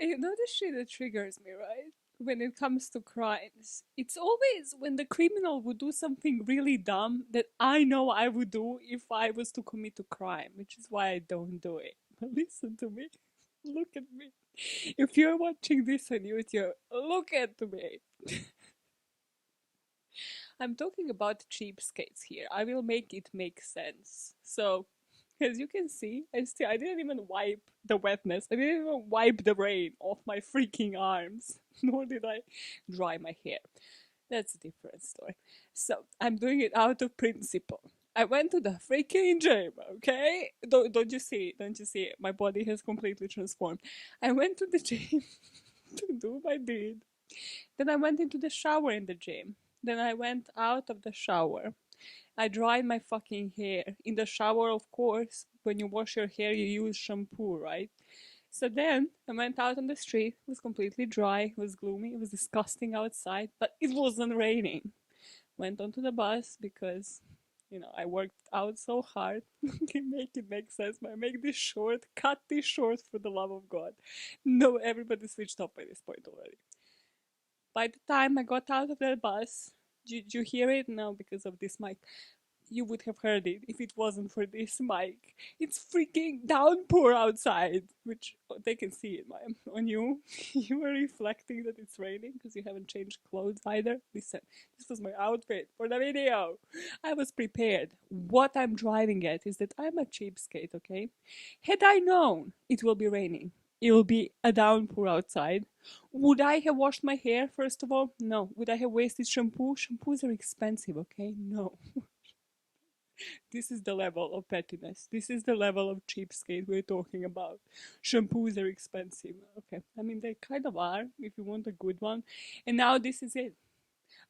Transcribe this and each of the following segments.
You know the shit that triggers me, right? When it comes to crimes, it's always when the criminal would do something really dumb that I know I would do if I was to commit a crime, which is why I don't do it. But listen to me. Look at me. If you're watching this on YouTube, look at me. I'm talking about cheapskates here. I will make it make sense. So, as you can see, I didn't even wipe the wetness. I didn't even wipe the rain off my freaking arms. Nor did I dry my hair. That's a different story. So, I'm doing it out of principle. I went to the freaking gym, okay? Don't you see it? Don't you see it? My body has completely transformed. I went to the gym to do my deed. Then I went into the shower in the gym. Then I went out of the shower. I dried my fucking hair. In the shower, of course, when you wash your hair, you use shampoo, right? So then I went out on the street. It was completely dry. It was gloomy. It was disgusting outside, but it wasn't raining. Went onto the bus because, I worked out so hard. Make it make sense. But I make this short. Cut this short for the love of God. No, everybody switched off by this point already. By the time I got out of the bus, did you hear it? No, because of this mic. You would have heard it if it wasn't for this mic. It's freaking downpour outside, which they can see it on you. You are reflecting that it's raining because you haven't changed clothes either. Listen, this was my outfit for the video. I was prepared. What I'm driving at is that I'm a cheapskate, okay? Had I known it will be raining, it will be a downpour outside, would I have washed my hair first of all? No. Would I have wasted shampoo? Shampoos are expensive, okay? No. This is the level of pettiness. This is the level of cheapskate we're talking about. Shampoos are expensive. Okay. I mean, they kind of are if you want a good one. And now this is it.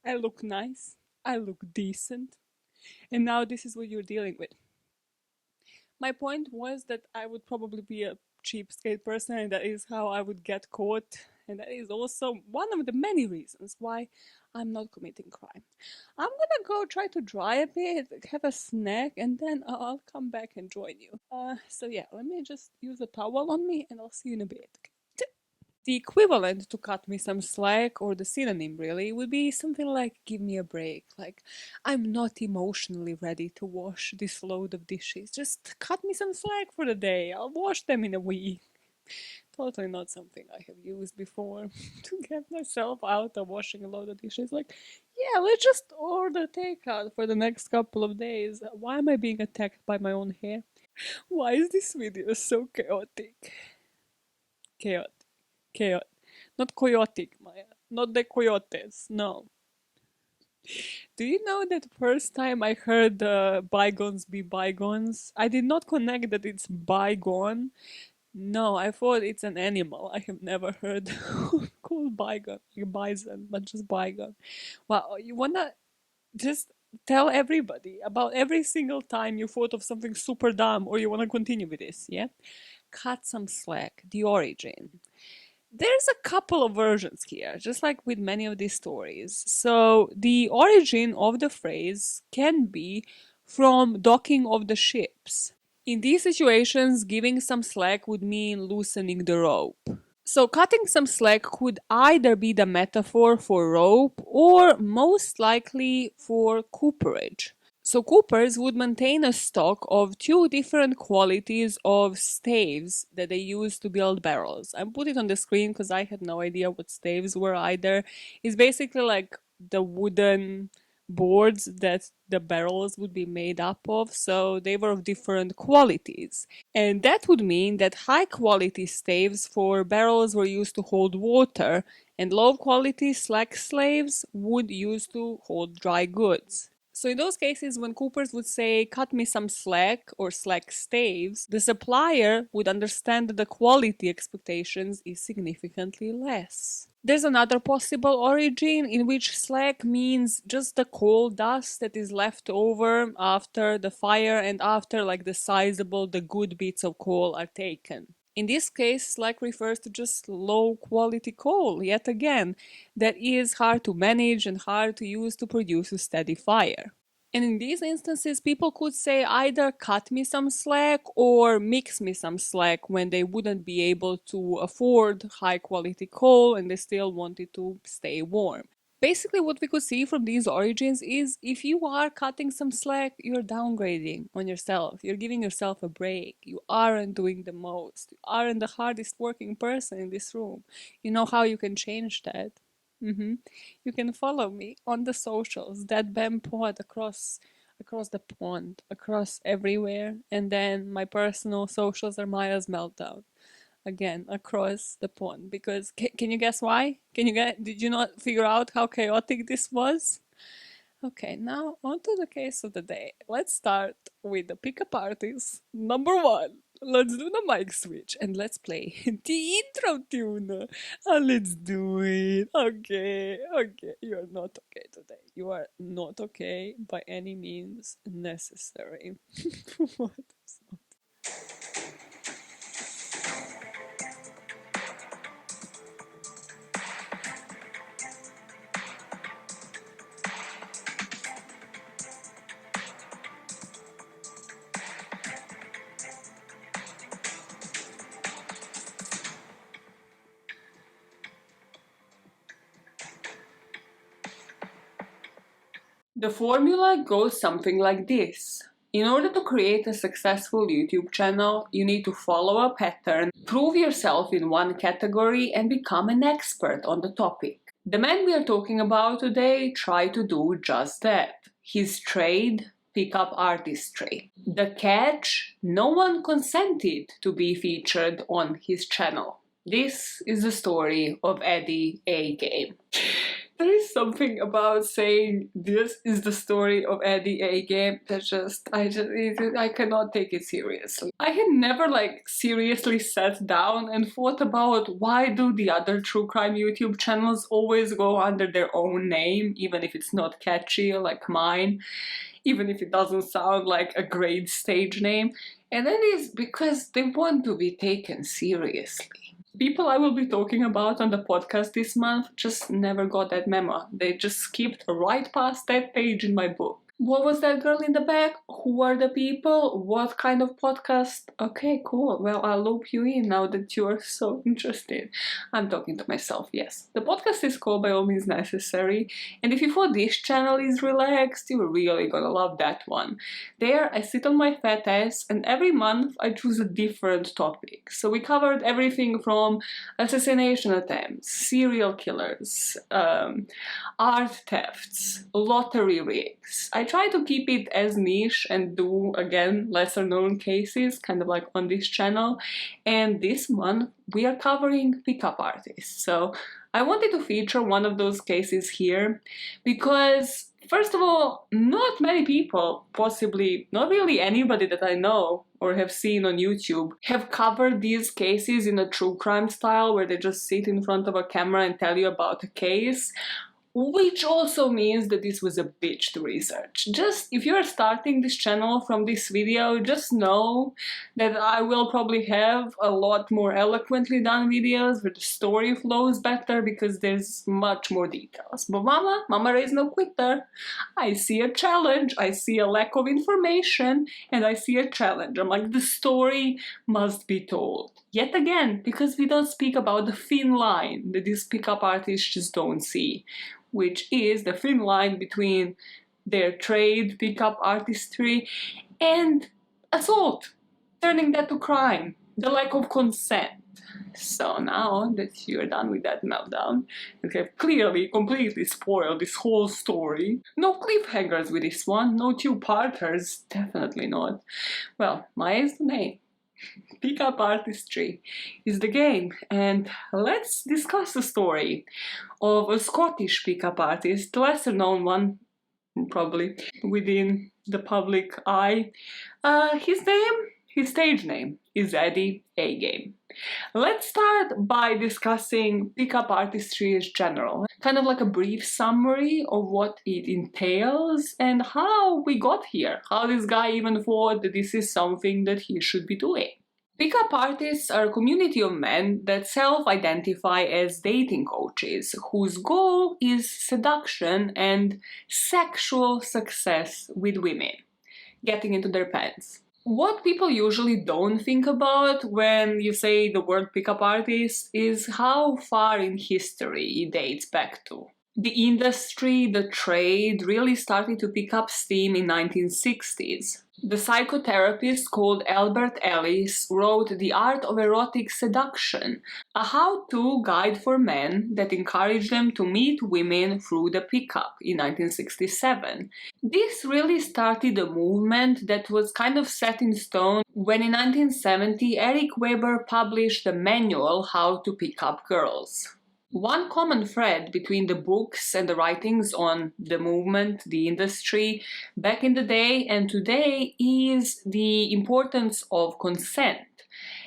I look nice. I look decent. And now this is what you're dealing with. My point was that I would probably be a cheapskate person, and that is how I would get caught. And that is also one of the many reasons why I'm not committing crime. I'm gonna go try to dry a bit, have a snack, and then I'll come back and join you. So yeah, let me just use a towel on me, and I'll see you in a bit. The equivalent to cut me some slack, or the synonym really, would be something like give me a break. Like, I'm not emotionally ready to wash this load of dishes. Just cut me some slack for the day. I'll wash them in a week. Totally not something I have used before to get myself out of washing a load of dishes. Like, yeah, let's just order takeout for the next couple of days. Why am I being attacked by my own hair? Why is this video so chaotic? Chaotic. Chaotic. Not chaotic, Maya. Not the coyotes, no. Do you know that first time I heard bygones be bygones, I did not connect that it's bygone. No, I thought it's an animal. I have never heard called bygone, like bison, but just bygone. Wow, you wanna just tell everybody about every single time you thought of something super dumb, or you wanna continue with this, yeah? Cut some slack. The origin. There's a couple of versions here, just like with many of these stories. So, the origin of the phrase can be from docking of the ships. In these situations, giving some slack would mean loosening the rope. So, cutting some slack could either be the metaphor for rope or most likely for cooperage. So coopers would maintain a stock of two different qualities of staves that they use to build barrels. I put it on the screen because I had no idea what staves were either. It's basically like the wooden boards that the barrels would be made up of, so they were of different qualities. And that would mean that high quality staves for barrels were used to hold water, and low quality slack slaves would use to hold dry goods. So in those cases, when coopers would say, cut me some slack or slack staves, the supplier would understand that the quality expectations is significantly less. There's another possible origin in which slack means just the coal dust that is left over after the fire and after like the good bits of coal are taken. In this case, slack refers to just low quality coal, yet again, that is hard to manage and hard to use to produce a steady fire. And in these instances, people could say either cut me some slack or mix me some slack when they wouldn't be able to afford high quality coal and they still wanted to stay warm. Basically, what we could see from these origins is if you are cutting some slack, you're downgrading on yourself. You're giving yourself a break. You aren't doing the most. You aren't the hardest working person in this room. You know how you can change that? You can follow me on the socials, that BAMN pod across the pond, across everywhere, and then my personal socials are Maja's Meltdown. Again, across the pond. Because can you guess why? Did you not figure out how chaotic this was? Okay, now on to the case of the day. Let's start with the pickup artist. Number one. Let's do the mic switch and let's play the intro tune. Let's do it. Okay, okay. You're not okay today. You are not okay by any means necessary. What is not? The formula goes something like this. In order to create a successful YouTube channel, you need to follow a pattern, prove yourself in one category, and become an expert on the topic. The man we are talking about today tried to do just that. His trade, pickup artistry. The catch, no one consented to be featured on his channel. This is the story of Addy A Game. There is something about saying this is the story of Addy A Game that I cannot take it seriously. I had never seriously sat down and thought about why do the other true crime YouTube channels always go under their own name, even if it's not catchy like mine, even if it doesn't sound like a great stage name. And that is because they want to be taken seriously. People I will be talking about on the podcast this month just never got that memo. They just skipped right past that page in my book. What was that girl in the back? Who are the people? What kind of podcast? Okay, cool. Well, I'll loop you in now that you are so interested. I'm talking to myself, yes. The podcast is called By All Means Necessary, and if you thought this channel is relaxed, you're really gonna love that one. There, I sit on my fat ass, and every month I choose a different topic. So we covered everything from assassination attempts, serial killers, art thefts, lottery rigs. I try to keep it as niche and do, again, lesser known cases, kind of like on this channel. And this month we are covering pickup artists. So I wanted to feature one of those cases here because, first of all, not many people, possibly not really anybody that I know or have seen on YouTube, have covered these cases in a true crime style where they just sit in front of a camera and tell you about a case. Which also means that this was a bitch to research. Just, if you're starting this channel from this video, just know that I will probably have a lot more eloquently done videos where the story flows better because there's much more details. But Mama raised no quitter. I see a challenge, I see a lack of information, and I see a challenge. I'm like, the story must be told. Yet again, because we don't speak about the thin line that these pickup artists just don't see, which is the thin line between their trade, pickup artistry, and assault, turning that to crime, the lack of consent. So now that you're done with that meltdown, and have clearly completely spoiled this whole story, no cliffhangers with this one, no two-parters, definitely not. Well, Maja is the name. Pickup artistry is the game, and let's discuss the story of a Scottish pickup artist, the lesser known one, probably, within the public eye. His stage name is Addy A Game. Let's start by discussing pickup artistry as general, kind of like a brief summary of what it entails and how we got here, how this guy even thought that this is something that he should be doing. Pickup artists are a community of men that self-identify as dating coaches, whose goal is seduction and sexual success with women, getting into their pants. What people usually don't think about when you say the word pickup artist is how far in history it dates back to. The industry, the trade, really started to pick up steam in 1960s. The psychotherapist called Albert Ellis wrote The Art of Erotic Seduction, a how-to guide for men that encouraged them to meet women through the pickup in 1967. This really started a movement that was kind of set in stone when in 1970 Eric Weber published the manual How to Pick Up Girls. One common thread between the books and the writings on the movement, the industry, back in the day and today is the importance of consent.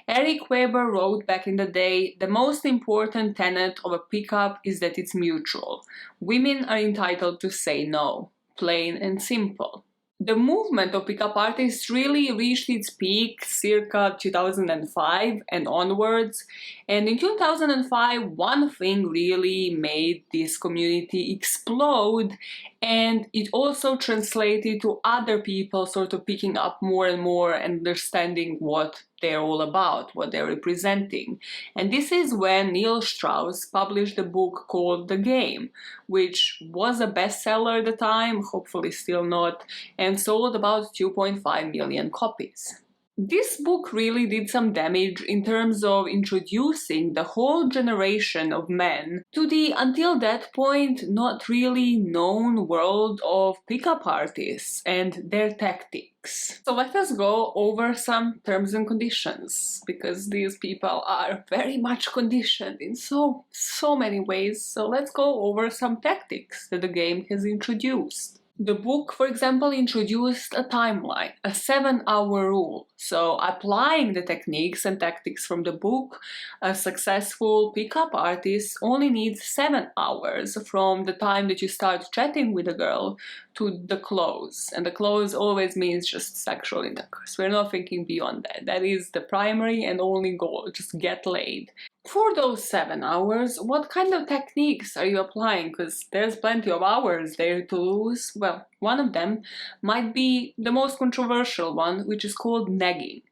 Eric Weber wrote back in the day, the most important tenet of a pickup is that it's mutual. Women are entitled to say no, plain and simple. The movement of pickup artists really reached its peak circa 2005 and onwards, and in 2005 one thing really made this community explode, and it also translated to other people sort of picking up more and more and understanding what they're all about, what they're representing. And this is when Neil Strauss published a book called The Game, which was a bestseller at the time, hopefully still not, and sold about 2.5 million copies. This book really did some damage in terms of introducing the whole generation of men to the, until that point, not really known world of pickup artists and their tactics. So let us go over some terms and conditions, because these people are very much conditioned in so many ways. So let's go over some tactics that the game has introduced. The book, for example, introduced a timeline, a 7-hour rule. So applying the techniques and tactics from the book, a successful pickup artist only needs 7 hours from the time that you start chatting with a girl to the close. And the close always means just sexual intercourse. We're not thinking beyond that. That is the primary and only goal, just get laid. For those 7 hours, what kind of techniques are you applying? Because there's plenty of hours there to lose. Well, one of them might be the most controversial one, which is called negging.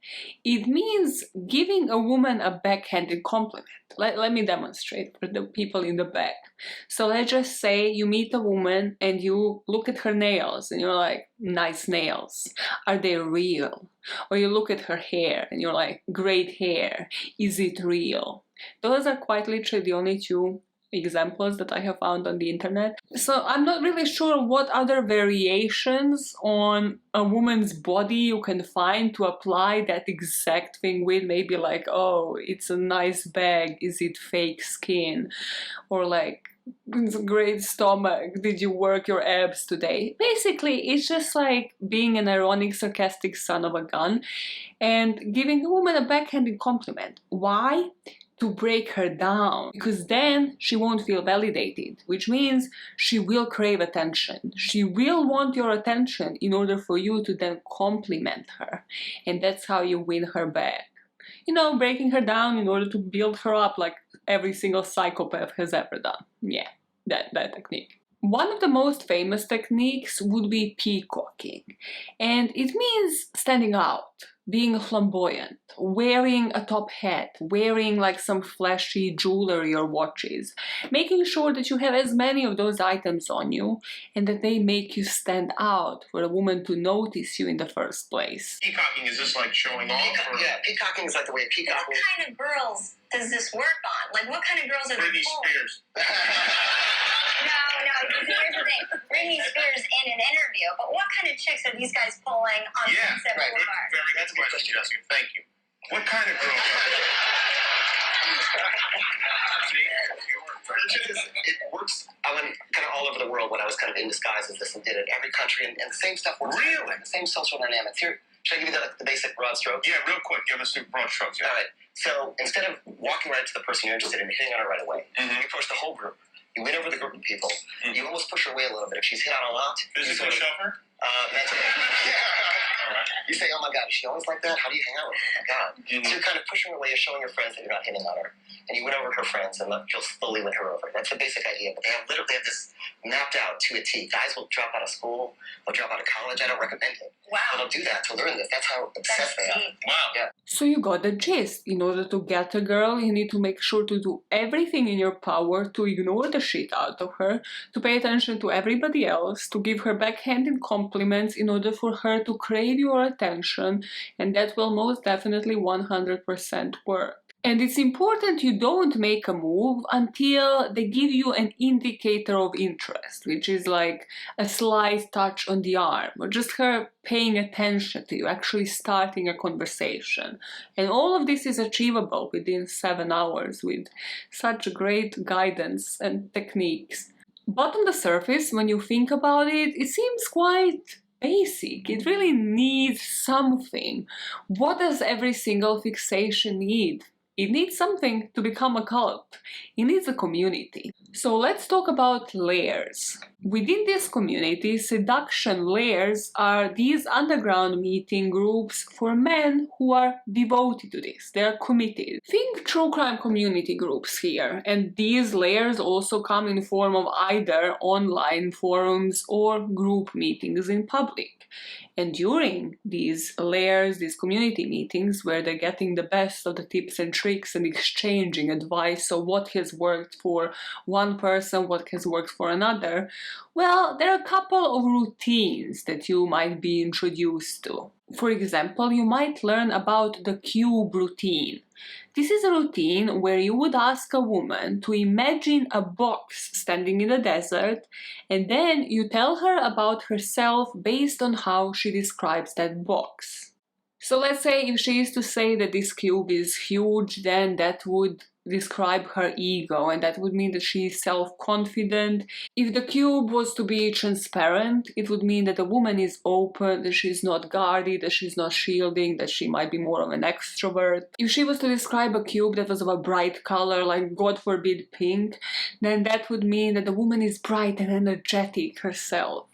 It means giving a woman a backhanded compliment. Let me demonstrate for the people in the back. So let's just say you meet a woman and you look at her nails and you're like, nice nails. Are they real? Or you look at her hair and you're like, great hair. Is it real? Those are quite literally the only two examples that I have found on the internet. So I'm not really sure what other variations on a woman's body you can find to apply that exact thing with. Maybe like, oh, it's a nice bag, is it fake skin? Or like, it's a great stomach, did you work your abs today? Basically, it's just like being an ironic, sarcastic son of a gun and giving a woman a backhanded compliment. Why? To break her down, because then she won't feel validated, which means she will crave attention. She will want your attention in order for you to then compliment her, and that's how you win her back. You know, breaking her down in order to build her up like every single psychopath has ever done. Yeah, that technique. One of the most famous techniques would be peacocking, and it means standing out, being flamboyant, wearing a top hat, wearing like some flashy jewelry or watches, making sure that you have as many of those items on you and that they make you stand out for a woman to notice you in the first place. Peacocking, is this like showing off? Yeah, peacocking is like the way peacock. What kind of girls does this work on? Like, what kind of girls are Britney Spears. No, here's the thing. Britney Spears in an interview, but what kind of chicks are these guys pulling on Sunset Boulevard? Very good question, Jessica. Thank you. What kind of girls? It works. I went kind of all over the world when I was kind of in disguise as this and did it. Every country and the same stuff works. Really? The same social dynamics. Here, should I give you the basic broad strokes? Yeah, real quick. Give us the broad strokes. Yeah. All right. So instead of walking right to the person you're interested in, hitting on her right away, you approach the whole group. You win over the group of people. You almost push her away a little bit. If she's hit on a lot, physically shove her? Mentally. All right. You say, oh my God, is she always like that? How do you hang out with her? Oh my God. So you're kind of pushing her away, you're showing your friends that you're not hitting on her. And you win over her friends and you'll slowly win her over. That's the basic idea. But they have this mapped out to a T. Guys will drop out of school, will drop out of college. I don't recommend it. Wow. But they'll do that to learn this. That's how obsessed they are. Wow. Yeah. So you got the gist. In order to get a girl, you need to make sure to do everything in your power to ignore the shit out of her, to pay attention to everybody else, to give her backhanded compliments in order for her to crave your attention, and that will most definitely 100% work. And it's important you don't make a move until they give you an indicator of interest, which is like a slight touch on the arm, or just her paying attention to you, actually starting a conversation. And all of this is achievable within 7 hours with such great guidance and techniques. But on the surface, when you think about it, it seems quite basic. It really needs something. What does every single fixation need? It needs something to become a cult. It needs a community. So let's talk about layers. Within this community, seduction layers are these underground meeting groups for men who are devoted to this. They are committed. Think true crime community groups here. And these layers also come in form of either online forums or group meetings in public. And during these layers, these community meetings, where they're getting the best of the tips and tricks and exchanging advice of what has worked for one person, what has worked for another, well, there are a couple of routines that you might be introduced to. For example, you might learn about the cube routine. This is a routine where you would ask a woman to imagine a box standing in the desert, and then you tell her about herself based on how she describes that box. So let's say if she is to say that this cube is huge, then that would describe her ego, and that would mean that she is self-confident. If the cube was to be transparent, it would mean that the woman is open, that she's not guarded, that she's not shielding, that she might be more of an extrovert. If she was to describe a cube that was of a bright color, like God forbid pink, then that would mean that the woman is bright and energetic herself.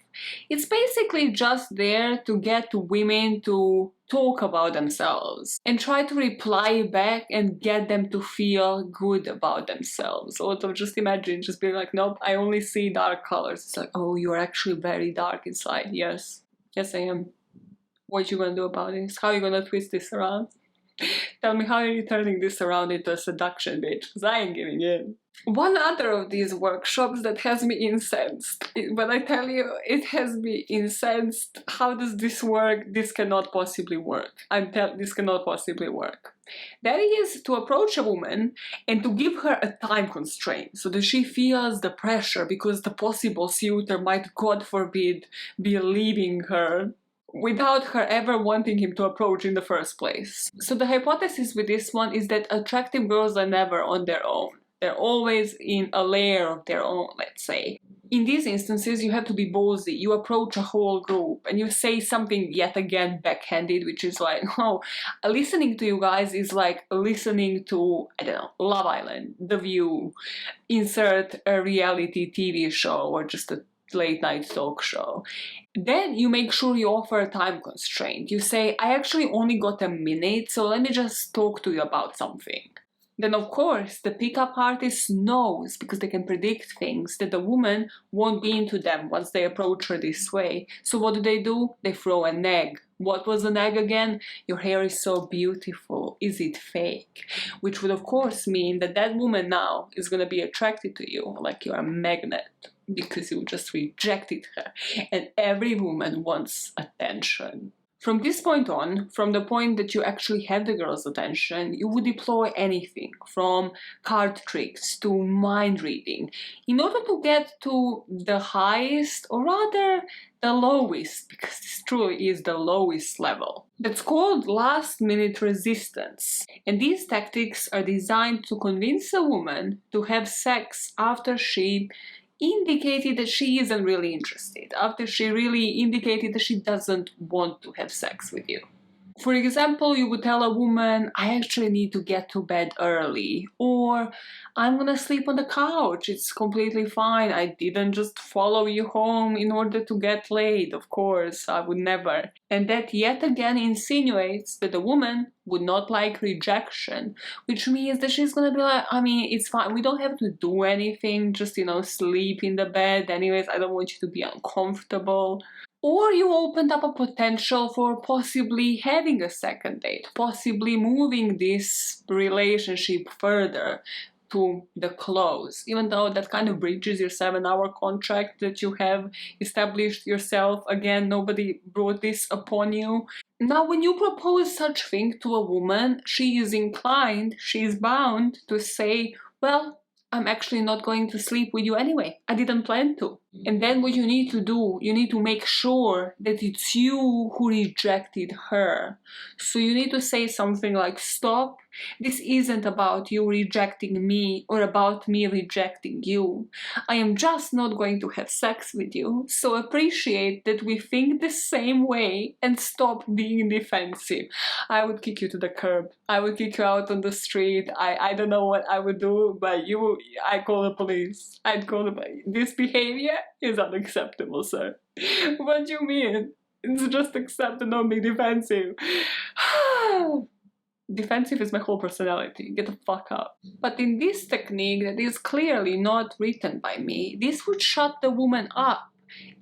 It's basically just there to get women to talk about themselves and try to reply back and get them to feel good about themselves. Also, just imagine just being like, nope, I only see dark colors. It's like, oh, you're actually very dark inside. Yes, I am. What you gonna do about this? How are you gonna twist this around? Tell me, how are you turning this around into a seduction, bitch? Because I ain't giving in. One other of these workshops that has me incensed. When I tell you it has me incensed, how does this work? This cannot possibly work. This cannot possibly work. That is to approach a woman and to give her a time constraint so that she feels the pressure because the possible suitor might, God forbid, be leaving her without her ever wanting him to approach in the first place. So the hypothesis with this one is that attractive girls are never on their own. They're always in a layer of their own, let's say. In these instances, you have to be ballsy. You approach a whole group and you say something yet again backhanded, which is like, oh, listening to you guys is like listening to, I don't know, Love Island, The View, insert a reality TV show or just a late night talk show. Then you make sure you offer a time constraint. You say, I actually only got a minute, so let me just talk to you about something. Then of course the pickup artist knows, because they can predict things, that the woman won't be into them once they approach her this way. So what do? They throw an egg. What was an egg again? Your hair is so beautiful. Is it fake? Which would of course mean that that woman now is going to be attracted to you like you're a magnet, because you just rejected her. And every woman wants attention. From this point on, from the point that you actually have the girl's attention, you would deploy anything from card tricks to mind reading in order to get to the highest, or rather the lowest, because this truly is the lowest level. That's called last minute resistance. And these tactics are designed to convince a woman to have sex after she indicated that she isn't really interested, after she really indicated that she doesn't want to have sex with you. For example, you would tell a woman, I actually need to get to bed early, or I'm gonna sleep on the couch, it's completely fine, I didn't just follow you home in order to get laid, of course, I would never. And that yet again insinuates that the woman would not like rejection, which means that she's gonna be like, I mean, it's fine, we don't have to do anything, just, sleep in the bed anyways, I don't want you to be uncomfortable. Or you opened up a potential for possibly having a second date, possibly moving this relationship further to the close, even though that kind of breaches your 7-hour contract that you have established yourself. Again, nobody brought this upon you. Now, when you propose such thing to a woman, she is inclined, she is bound to say, well, I'm actually not going to sleep with you anyway. I didn't plan to. And then what you need to do, you need to make sure that it's you who rejected her. So you need to say something like, stop, this isn't about you rejecting me or about me rejecting you. I am just not going to have sex with you. So appreciate that we think the same way and stop being defensive. I would kick you to the curb. I would kick you out on the street. I don't know what I would do, but I call the police. I'd call the police. This behavior is unacceptable, sir. What do you mean? It's just accept and not be defensive. Defensive is my whole personality. Get the fuck up. But in this technique that is clearly not written by me, this would shut the woman up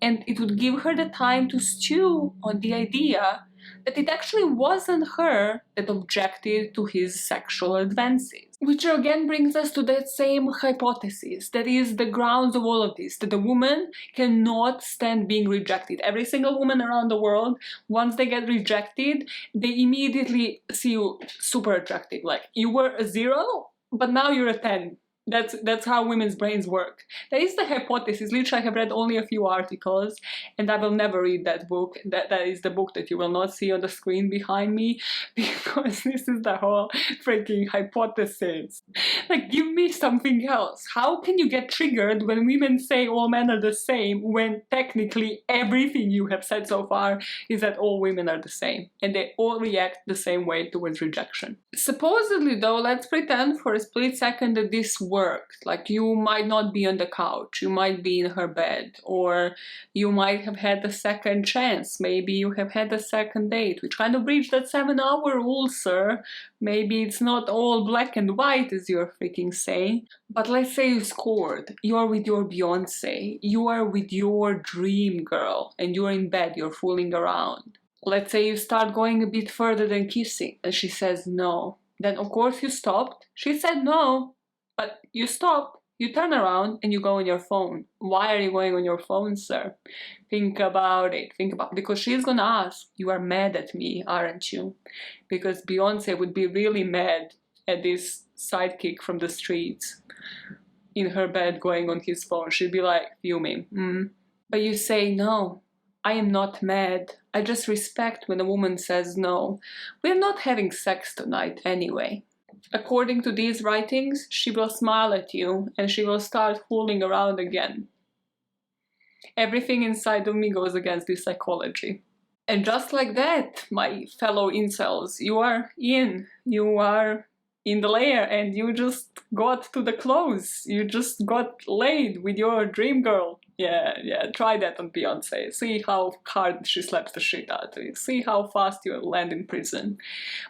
and it would give her the time to stew on the idea that it actually wasn't her that objected to his sexual advances. Which again brings us to that same hypothesis, that is the grounds of all of this, that the woman cannot stand being rejected. Every single woman around the world, once they get rejected, they immediately see you super attractive. Like, you were a 0, but now you're a 10. That's how women's brains work. That is the hypothesis. Literally, I have read only a few articles, and I will never read that book. That is the book that you will not see on the screen behind me, because this is the whole freaking hypothesis. Like, give me something else. How can you get triggered when women say all men are the same, when technically everything you have said so far is that all women are the same, and they all react the same way towards rejection? Supposedly, though, let's pretend for a split second that this worked. Like, you might not be on the couch, you might be in her bed, or you might have had a second chance, maybe you have had a second date, which kind of breached that 7-hour rule, sir. Maybe it's not all black and white, as you're freaking saying, but let's say you scored, you're with your Beyonce, you are with your dream girl, and you're in bed, you're fooling around. Let's say you start going a bit further than kissing, and she says no. Then of course you stopped, she said no, but you stop, you turn around, and you go on your phone. Why are you going on your phone, sir? Think about it, because she's gonna ask, you are mad at me, aren't you? Because Beyonce would be really mad at this sidekick from the streets in her bed going on his phone. She'd be like, fuming. But you say, no, I am not mad. I just respect when a woman says no. We're not having sex tonight anyway. According to these writings, she will smile at you and she will start fooling around again. Everything inside of me goes against this psychology. And just like that, my fellow incels, you are in the layer and you just got to the close. You just got laid with your dream girl. Yeah, try that on Beyonce. See how hard she slaps the shit out of you. See how fast you'll land in prison.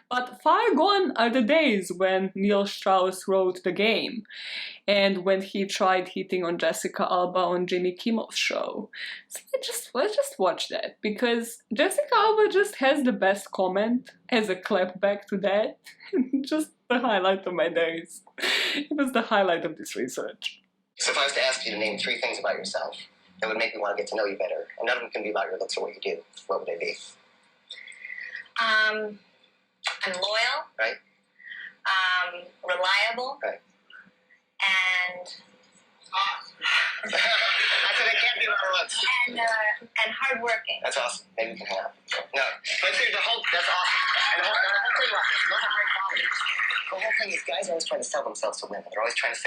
But far gone are the days when Neil Strauss wrote The Game and when he tried hitting on Jessica Alba on Jimmy Kimmel's show. So let's just watch that, because Jessica Alba just has the best comment as a clapback to that. Just the highlight of my days. It was the highlight of this research. So if I was to ask you to name 3 things about yourself that would make me want to get to know you better, and none of them can be about your looks or what you do, what would they be? I'm loyal. Right. Reliable. Right. And I said it can't be about her looks. and hardworking. That's awesome. Maybe we can hang out. No, but see, that's awesome. And the whole thing about this, those are great qualities. The whole thing is guys are always trying to sell themselves to women. They're always trying to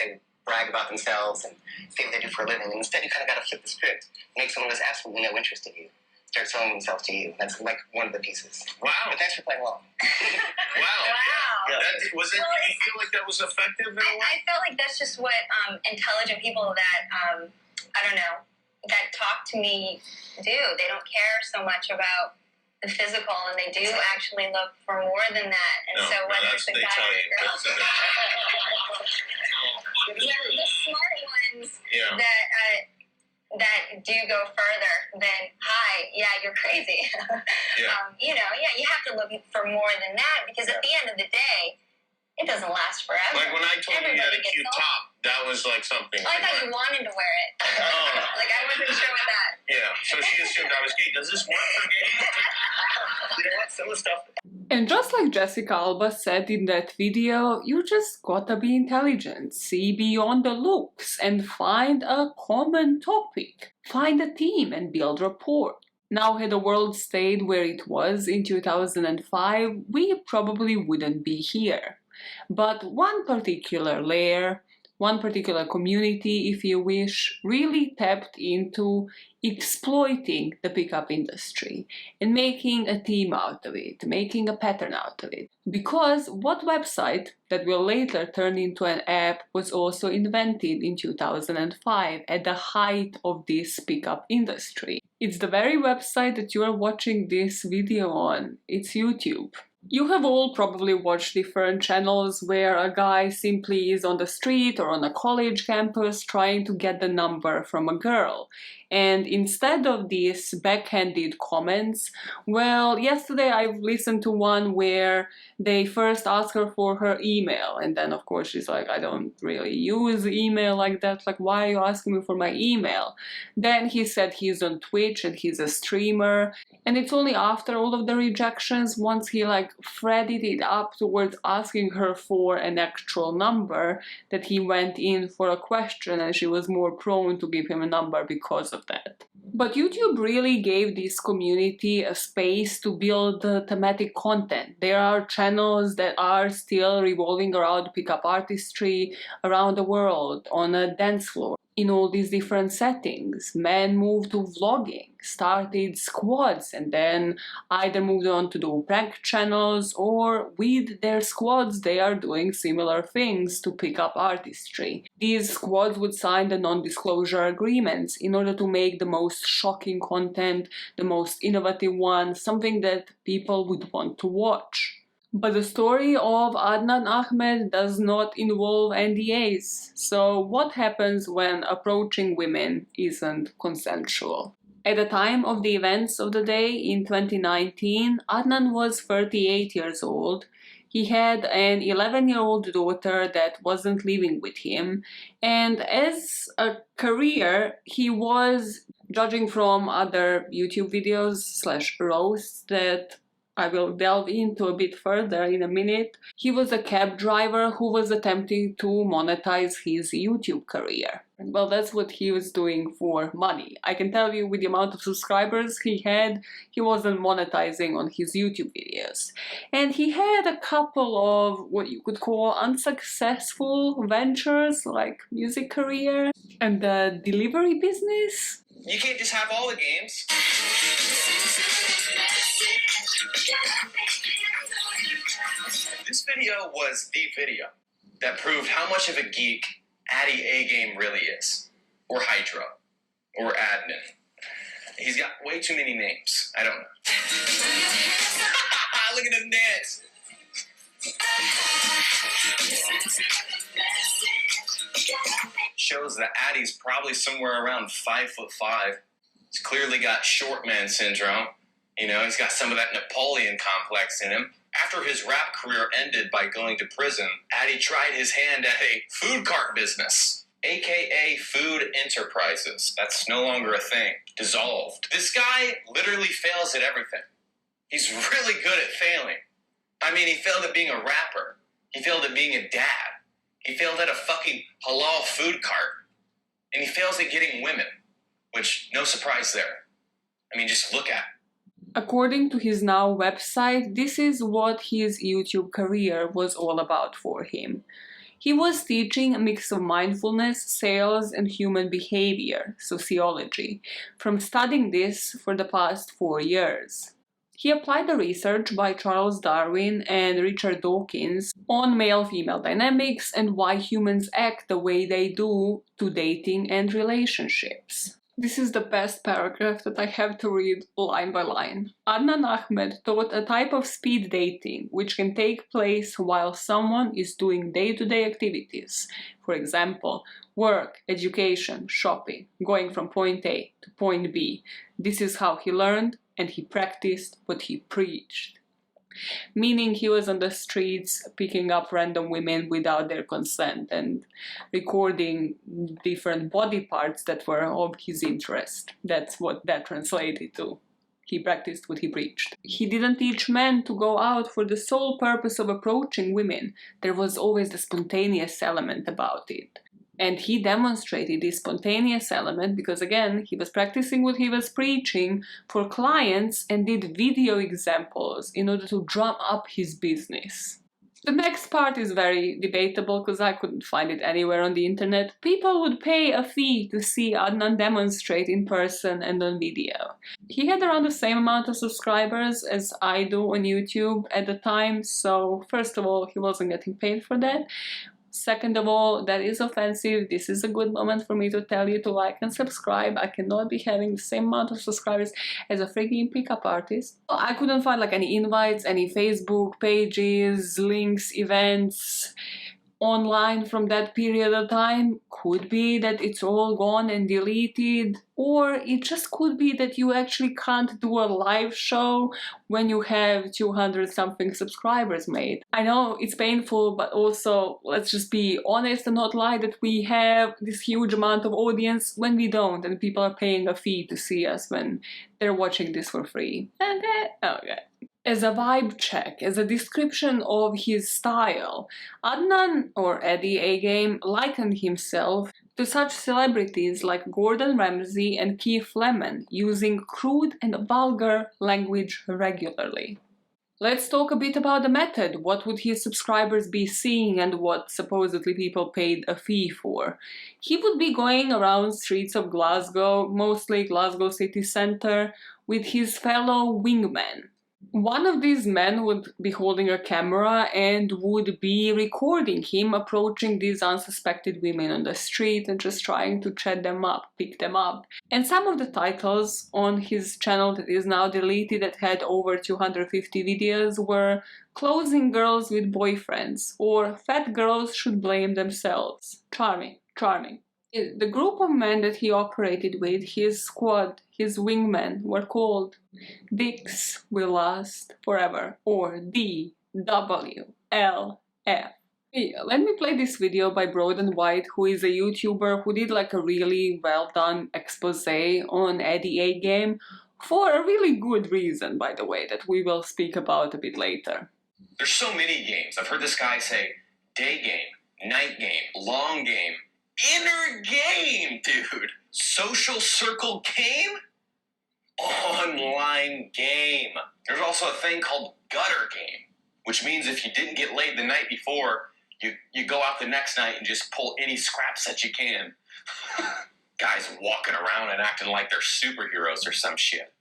brag about themselves and say what they do for a living. And instead, you kind of got to flip the script. Make someone who has absolutely no interest in you. start selling themselves to you. That's like one of the pieces. Wow. But thanks for playing along. Wow. Wow. Did you feel like that was effective in a way? I feel like that's just what intelligent people that, I don't know, that talk to me do. They don't care so much about the physical, and they do actually look for more than that. And so whether it's a guy or a girl, the smart ones that do go further than hi, yeah, you're crazy. You have to look for more than that, because at the end of the day, it doesn't last forever. Like when I told you you had a cute top, that was like something. Oh, I thought you wanted to wear it. Like I wasn't sure with that. Yeah, so she assumed I was gay. Does this work for gays? You know what? Some of the stuff. And just like Jessica Alba said in that video, you just gotta be intelligent, see beyond the looks, and find a common topic. Find a team and build rapport. Now, had the world stayed where it was in 2005, we probably wouldn't be here. But one particular layer, one particular community, if you wish, really tapped into exploiting the pickup industry and making a team out of it, making a pattern out of it. Because what website that will later turn into an app was also invented in 2005 at the height of this pickup industry? It's the very website that you are watching this video on. It's YouTube. You have all probably watched different channels where a guy simply is on the street or on a college campus trying to get the number from a girl. And instead of these backhanded comments, well, yesterday I listened to one where they first ask her for her email, and then of course she's like, I don't really use email like that, like why are you asking me for my email? Then he said he's on Twitch and he's a streamer, and it's only after all of the rejections, once he like threaded it up towards asking her for an actual number, that he went in for a question, and she was more prone to give him a number because of that. But YouTube really gave this community a space to build thematic content. There are channels that are still revolving around pickup artistry around the world, on a dance floor, in all these different settings. Men moved to vlogging, started squads, and then either moved on to do prank channels, or with their squads they are doing similar things to pick up artistry. These squads would sign the non-disclosure agreements in order to make the most shocking content, the most innovative one, something that people would want to watch. But the story of Adnan Ahmed does not involve NDAs. So what happens when approaching women isn't consensual? At the time of the events of the day in 2019, Adnan was 38 years old. He had an 11-year-old daughter that wasn't living with him, and as a career, he was, judging from other YouTube videos / roasts that I will delve into a bit further in a minute, he was a cab driver who was attempting to monetize his YouTube career. Well, that's what he was doing for money. I can tell you, with the amount of subscribers he had, he wasn't monetizing on his YouTube videos. And he had a couple of what you could call unsuccessful ventures, like music career and the delivery business. You can't just have all the games. This video was the video that proved how much of a geek Addy A Game really is. Or Hydra. Or Admin. He's got way too many names. I don't know. Look at him dance. Shows that Addy's probably somewhere around 5'5". He's clearly got short man syndrome. You know, he's got some of that Napoleon complex in him. After his rap career ended by going to prison, Addy tried his hand at a food cart business, aka Food Enterprises. That's no longer a thing. Dissolved. This guy literally fails at everything. He's really good at failing. I mean, he failed at being a rapper. He failed at being a dad. He failed at a fucking halal food cart. And he fails at getting women, which, no surprise there. I mean, just look at it. According to his now website, this is what his YouTube career was all about for him. He was teaching a mix of mindfulness, sales, and human behavior, sociology, from studying this for the past 4 years. He applied the research by Charles Darwin and Richard Dawkins on male-female dynamics and why humans act the way they do to dating and relationships. This is the best paragraph that I have to read line by line. Adnan Ahmed taught a type of speed dating which can take place while someone is doing day-to-day activities. For example, work, education, shopping, going from point A to point B. This is how he learned and he practiced what he preached. Meaning he was on the streets picking up random women without their consent and recording different body parts that were of his interest. That's what that translated to. He practiced what he preached. He didn't teach men to go out for the sole purpose of approaching women. There was always the spontaneous element about it. And he demonstrated this spontaneous element because, again, he was practicing what he was preaching for clients and did video examples in order to drum up his business. The next part is very debatable because I couldn't find it anywhere on the internet. People would pay a fee to see Adnan demonstrate in person and on video. He had around the same amount of subscribers as I do on YouTube at the time, so first of all, he wasn't getting paid for that. Second of all, that is offensive. This is a good moment for me to tell you to like and subscribe. I cannot be having the same amount of subscribers as a freaking pickup artist. I couldn't find like any invites, any Facebook pages, links, events online from that period of time. Could be that it's all gone and deleted, or it just could be that you actually can't do a live show when you have 200 something subscribers made. I know it's painful, but also let's just be honest and not lie that we have this huge amount of audience when we don't, and people are paying a fee to see us when they're watching this for free. Okay. As a vibe check, as a description of his style, Adnan, or Addy A Game, likened himself to such celebrities like Gordon Ramsay and Keith Lemon, using crude and vulgar language regularly. Let's talk a bit about the method. What would his subscribers be seeing and what supposedly people paid a fee for? He would be going around streets of Glasgow, mostly Glasgow city centre, with his fellow wingmen. One of these men would be holding a camera and would be recording him approaching these unsuspected women on the street and just trying to chat them up, pick them up. And some of the titles on his channel that is now deleted that had over 250 videos were "Closing Girls with Boyfriends" or "Fat Girls Should Blame Themselves." Charming. The group of men that he operated with, his squad, his wingmen, were called Dicks Will Last Forever, or DWLF. Let me play this video by Broden White, who is a YouTuber who did like a really well done expose on Addy A Game for a really good reason, by the way, that we will speak about a bit later. There's so many games. I've heard this guy say day game, night game, long game, inner game, dude. Social circle game? Online game. There's also a thing called gutter game, which means if you didn't get laid the night before, you go out the next night and just pull any scraps that you can. Guys walking around and acting like they're superheroes or some shit.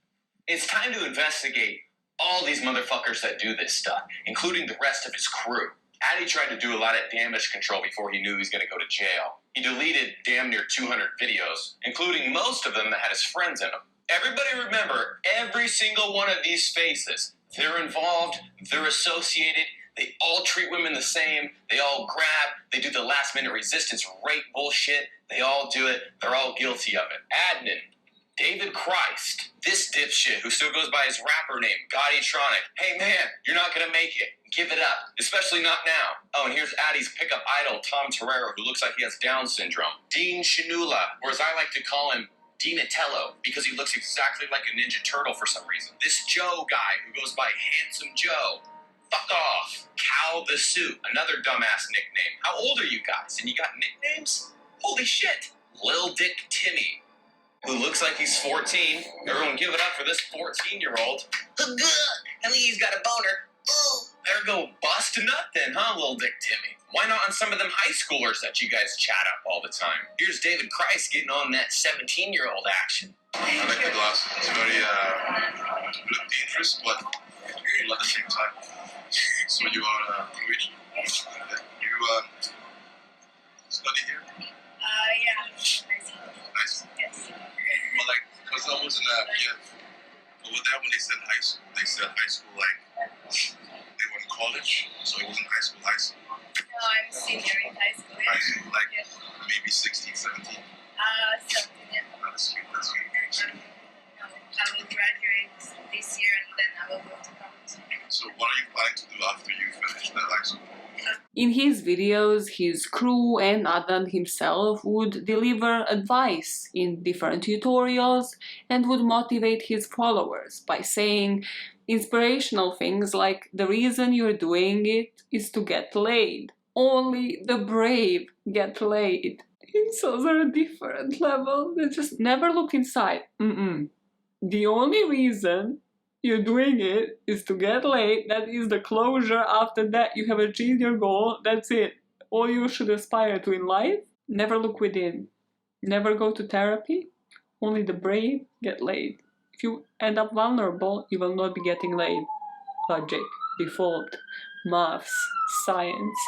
It's time to investigate all these motherfuckers that do this stuff, including the rest of his crew. Addy tried to do a lot of damage control before he knew he was going to go to jail. He deleted damn near 200 videos, including most of them that had his friends in them. Everybody remember, every single one of these faces, they're involved, they're associated, they all treat women the same, they all grab, they do the last minute resistance rape bullshit, they all do it, they're all guilty of it. Adnan, David Christ, this dipshit who still goes by his rapper name, Gottitronic. Hey man, you're not gonna make it. Give it up, especially not now. Oh, and here's Addy's pickup idol, Tom Torero, who looks like he has Down syndrome. Dean Shanula, or as I like to call him, Dinatello, because he looks exactly like a Ninja Turtle for some reason. This Joe guy who goes by Handsome Joe. Fuck off. Cal the Suit, another dumbass nickname. How old are you guys? And you got nicknames? Holy shit. Lil Dick Timmy, who looks like he's 14. Everyone give it up for this 14-year-old. At least he's got a boner. There go bust a nut then, huh, little Dick Timmy? Why not on some of them high schoolers that you guys chat up all the time? Here's David Christ getting on that 17-year-old action. I like the glass. It's very look dangerous, but cool at the same time. So you are Croatian? Yes. You study here? Yeah. Nice. Yes. Well, like, because I was in over there when they said high school like they were in college, so it wasn't high school. No, I'm senior in high school. High school, like maybe 16, 17. 17, yeah. That's sweet. I will graduate this year and then I will go to college. So what are you planning to do after you finish that high school? In his videos, his crew and Adnan himself would deliver advice in different tutorials and would motivate his followers by saying inspirational things like, the reason you're doing it is to get laid. Only the brave get laid. Incels are a different level. They just never look inside. The only reason you're doing it is to get laid. That is the closure. After that, you have achieved your goal. That's it. All you should aspire to in life. Never look within. Never go to therapy. Only the brave get laid. If you end up vulnerable, you will not be getting laid. Logic, default, maths, science.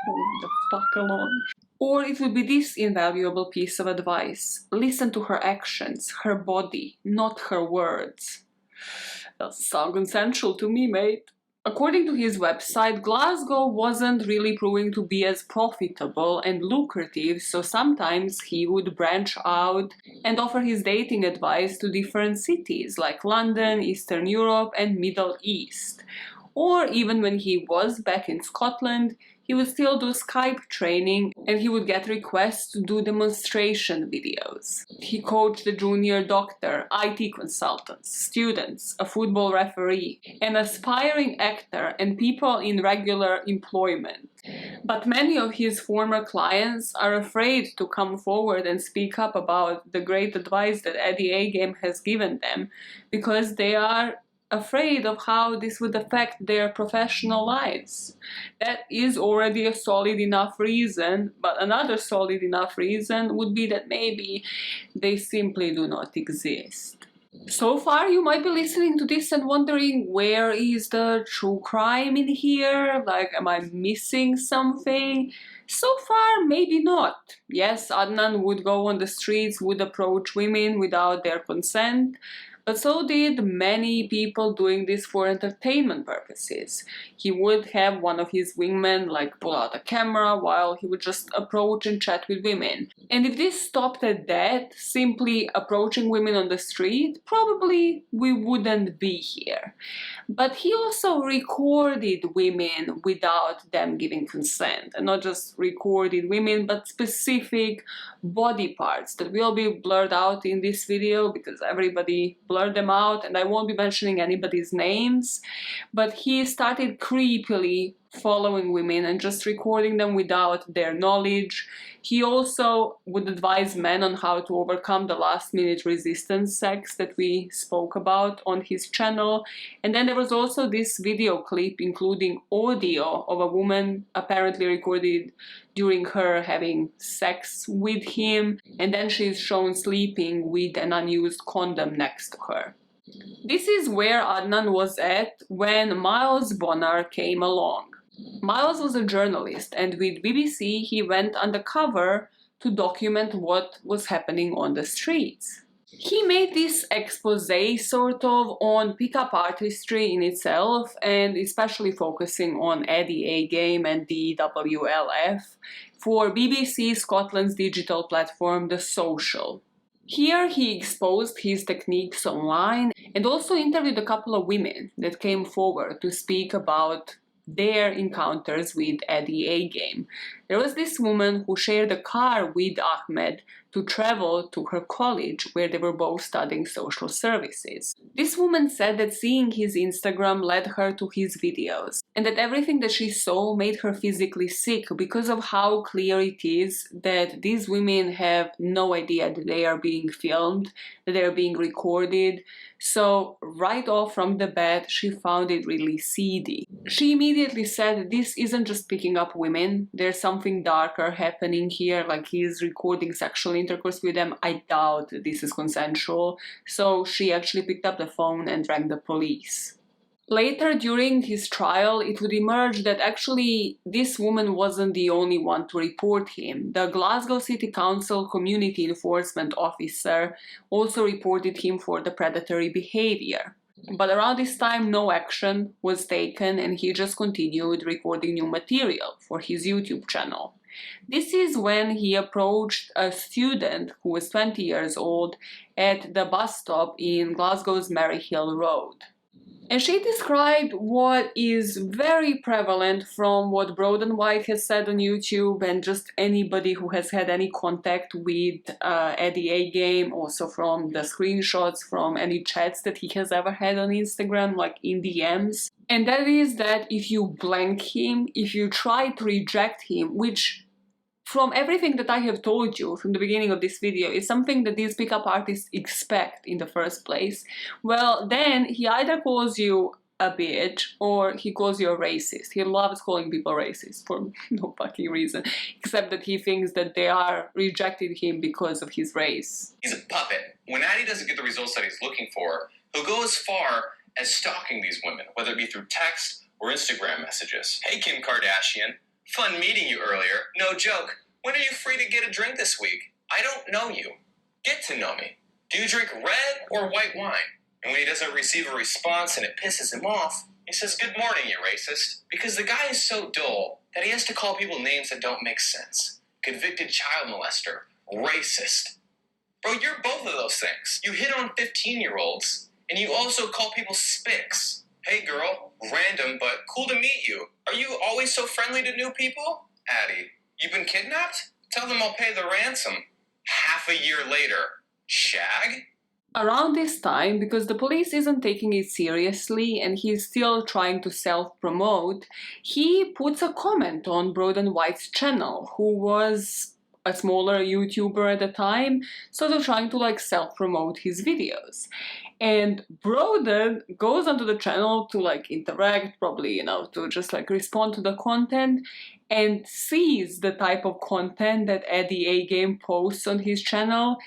Leave the fuck alone. Or it would be this invaluable piece of advice. Listen to her actions, her body, not her words. Doesn't sound consensual to me, mate. According to his website, Glasgow wasn't really proving to be as profitable and lucrative, so sometimes he would branch out and offer his dating advice to different cities like London, Eastern Europe, and Middle East. Or even when he was back in Scotland, he would still do Skype training and he would get requests to do demonstration videos. He coached a junior doctor, IT consultants, students, a football referee, an aspiring actor, and people in regular employment. But many of his former clients are afraid to come forward and speak up about the great advice that Addy A Game has given them because they are afraid of how this would affect their professional lives. That is already a solid enough reason, but another solid enough reason would be that maybe they simply do not exist. So far, you might be listening to this and wondering, where is the true crime in here? Like, am I missing something? So far, maybe not. Yes, Adnan would go on the streets, would approach women without their consent, but so did many people doing this for entertainment purposes. He would have one of his wingmen pull out a camera while he would just approach and chat with women. And if this stopped at that, simply approaching women on the street, probably we wouldn't be here. But he also recorded women without them giving consent. And not just recorded women, but specific body parts that will be blurred out in this video because everybody blurred them out and I won't be mentioning anybody's names. But he started creepily following women and just recording them without their knowledge. He also would advise men on how to overcome the last-minute resistance sex that we spoke about on his channel. And then there was also this video clip including audio of a woman apparently recorded during her having sex with him, and then she's shown sleeping with an unused condom next to her. This is where Adnan was at when Miles Bonner came along. Miles was a journalist, and with BBC he went undercover to document what was happening on the streets. He made this expose sort of on pickup artistry in itself, and especially focusing on Addy A Game and the WLF for BBC Scotland's digital platform The Social. Here he exposed his techniques online and also interviewed a couple of women that came forward to speak about their encounters with Addy A Game. There was this woman who shared a car with Ahmed to travel to her college where they were both studying social services. This woman said that seeing his Instagram led her to his videos and that everything that she saw made her physically sick because of how clear it is that these women have no idea that they are being filmed, that they are being recorded. So right off from the bat, she found it really seedy. She immediately said this isn't just picking up women, there's something darker happening here, like he's recording sexual intercourse with them. I doubt this is consensual. So she actually picked up the phone and rang the police. Later, during his trial, it would emerge that actually this woman wasn't the only one to report him. The Glasgow City Council Community Enforcement Officer also reported him for the predatory behavior. But around this time, no action was taken and he just continued recording new material for his YouTube channel. This is when he approached a student who was 20 years old at the bus stop in Glasgow's Maryhill Road. And she described what is very prevalent from what Broden White has said on YouTube and just anybody who has had any contact with Addy A Game, also from the screenshots from any chats that he has ever had on Instagram, like in DMs. And that is that if you blank him, if you try to reject him, which from everything that I have told you from the beginning of this video is something that these pickup artists expect in the first place, well, then he either calls you a bitch or he calls you a racist. He loves calling people racist for no fucking reason, except that he thinks that they are rejecting him because of his race. He's a puppet. When Addy doesn't get the results that he's looking for, he'll go as far as stalking these women, whether it be through text or Instagram messages. Hey, Kim Kardashian. Fun meeting you earlier. No joke. When are you free to get a drink this week? I don't know you. Get to know me. Do you drink red or white wine? And when he doesn't receive a response and it pisses him off, he says, "Good morning, you racist." Because the guy is so dull that he has to call people names that don't make sense. Convicted child molester. Racist. Bro, you're both of those things. You hit on 15-year-olds, and you also call people spics. Hey girl, random but cool to meet you. Are you always so friendly to new people? Addy, you've been kidnapped? Tell them I'll pay the ransom. Half a year later. Shag? Around this time, because the police isn't taking it seriously and he's still trying to self-promote, he puts a comment on Broden White's channel, who was a smaller YouTuber at the time, sort of trying to like self-promote his videos. And Broden goes onto the channel to like interact, probably, to just like respond to the content, and sees the type of content that Addy A Game posts on his channel,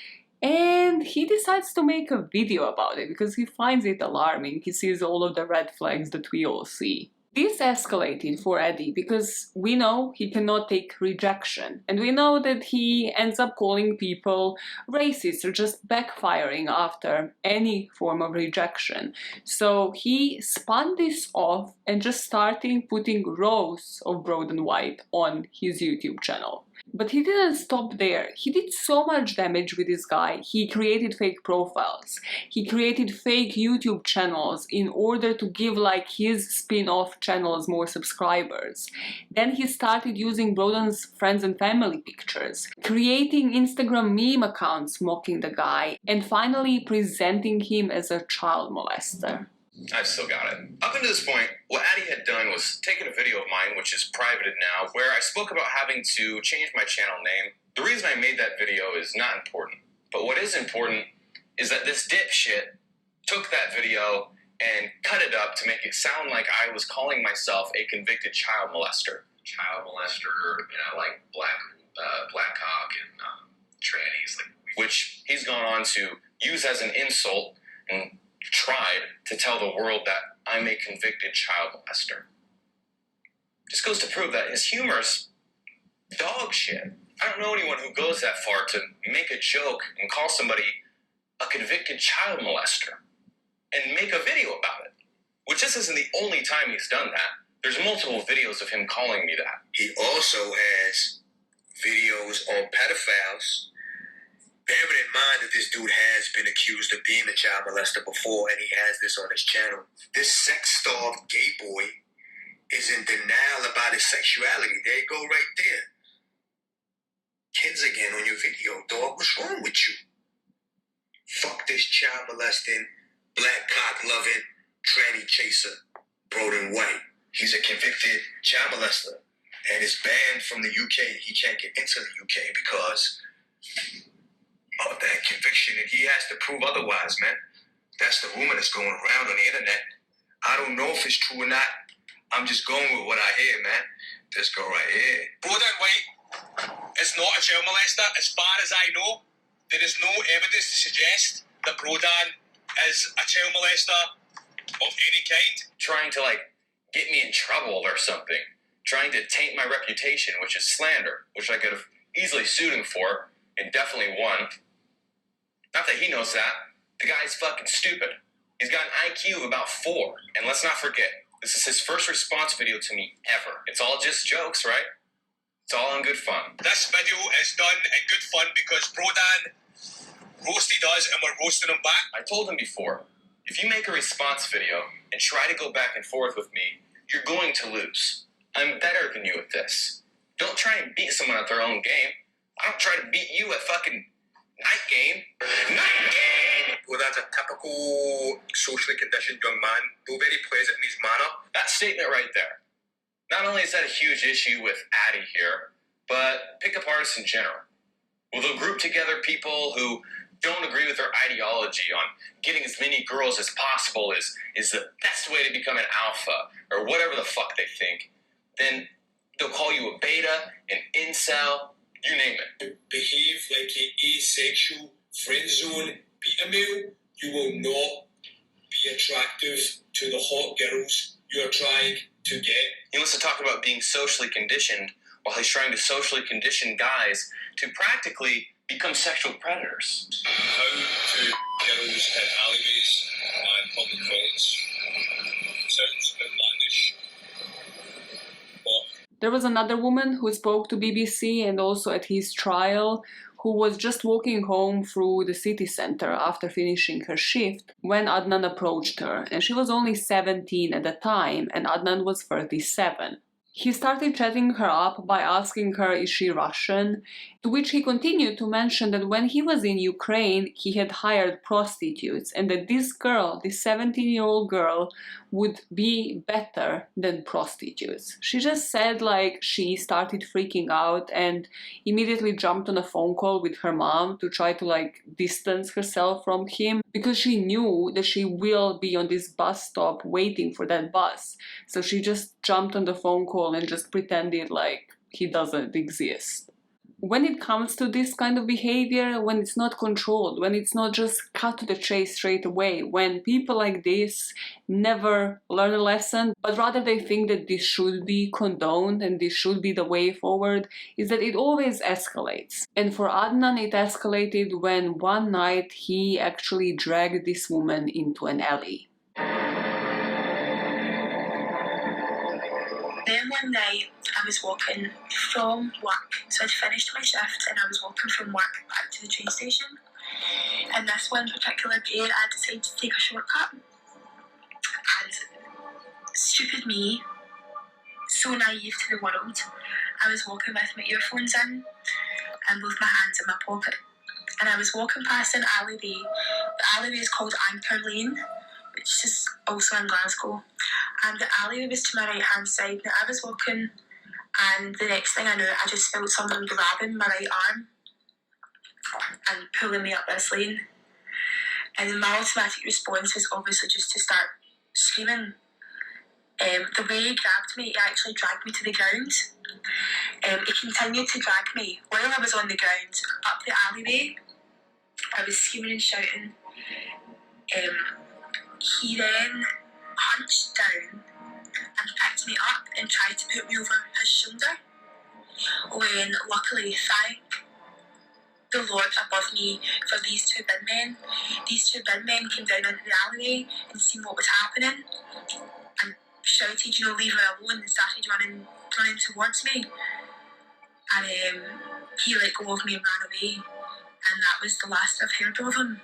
and he decides to make a video about it because he finds it alarming. He sees all of the red flags that we all see. This escalated for Addy because we know he cannot take rejection, and we know that he ends up calling people racist or just backfiring after any form of rejection. So he spun this off and just started putting rows of Broden White on his YouTube channel. But he didn't stop there. He did so much damage with this guy. He created fake profiles. He created fake YouTube channels in order to give like his spin-off channels more subscribers. Then he started using Broden's friends and family pictures, creating Instagram meme accounts mocking the guy, and finally presenting him as a child molester. I've still got it. Up until this point, what Addy had done was taken a video of mine, which is privated now, where I spoke about having to change my channel name. The reason I made that video is not important. But what is important is that this dipshit took that video and cut it up to make it sound like I was calling myself a convicted child molester. Child molester, like black cock and trannies. Which he's gone on to use as an insult and tried to tell the world that I'm a convicted child molester. Just goes to prove that his humor's dog shit. I don't know anyone who goes that far to make a joke and call somebody a convicted child molester and make a video about it. Which this isn't the only time he's done that. There's multiple videos of him calling me that. He also has videos on pedophiles. Bearing in mind that this dude has been accused of being a child molester before, and he has this on his channel. This sex-starved gay boy is in denial about his sexuality. There you go right there. Kids again on your video, dog. What's wrong with you? Fuck this child molesting, black cock loving, tranny chaser, Broden White. He's a convicted child molester and is banned from the UK. He can't get into the UK because of that conviction, and he has to prove otherwise, man. That's the rumor that's going around on the internet. I don't know if it's true or not. I'm just going with what I hear, man. This girl right here. Brodan White is not a child molester. As far as I know, there is no evidence to suggest that Brodan is a child molester of any kind. Trying to, like, get me in trouble or something. Trying to taint my reputation, which is slander, which I could have easily sued him for and definitely won. Not that he knows that. The guy's fucking stupid. He's got an IQ of about 4. And let's not forget, this is his first response video to me ever. It's all just jokes, right? It's all in good fun. This video is done in good fun because Brodan roasted us and we're roasting him back. I told him before, if you make a response video and try to go back and forth with me, you're going to lose. I'm better than you at this. Don't try and beat someone at their own game. I don't try to beat you at fucking night game. Night game! Well, that's a typical socially conditioned young man, though very pleasant in his manner. That statement right there. Not only is that a huge issue with Addy here, but pickup artists in general. Well, they'll group together people who don't agree with their ideology on getting as many girls as possible is the best way to become an alpha, or whatever the fuck they think. Then they'll call you a beta, an incel, you name it. Behave like an asexual, friend zone, beta male. You will not be attractive to the hot girls you are trying to get. He wants to talk about being socially conditioned while he's trying to socially condition guys to practically become sexual predators. How to girls in alleyways and public toilets. Sounds outlandish. There was another woman who spoke to BBC and also at his trial, who was just walking home through the city centre after finishing her shift when Adnan approached her, and she was only 17 at the time and Adnan was 37. He started chatting her up by asking her is she Russian, to which he continued to mention that when he was in Ukraine he had hired prostitutes and that this girl, this 17-year-old girl, would be better than prostitutes. She just said like she started freaking out and immediately jumped on a phone call with her mom to try to like distance herself from him because she knew that she will be on this bus stop waiting for that bus. So she just jumped on the phone call and just pretended like he doesn't exist. When it comes to this kind of behavior, when it's not controlled, when it's not just cut to the chase straight away, when people like this never learn a lesson, but rather they think that this should be condoned and this should be the way forward, is that it always escalates. And for Adnan, it escalated when one night he actually dragged this woman into an alley. Then one night I was walking from work, so I'd finished my shift and I was walking from work back to the train station, and this one particular day I decided to take a shortcut, and stupid me, so naive to the world, I was walking with my earphones in and both my hands in my pocket, and I was walking past an alleyway. The alleyway is called Anchor Lane, which is also in Glasgow, and the alleyway was to my right hand side. Now I was walking and the next thing I knew I just felt someone grabbing my right arm and pulling me up this lane, and my automatic response was obviously just to start screaming. The way he grabbed me, he actually dragged me to the ground. He continued to drag me while I was on the ground up the alleyway. I was screaming and shouting. He then hunched down and picked me up and tried to put me over his shoulder, when luckily, thank the Lord above me for these two bin men. These two bin men came down into the alleyway and seen what was happening and shouted, you know, leave her alone, and started running towards me. And he let go of me and ran away, and that was the last I've heard of him.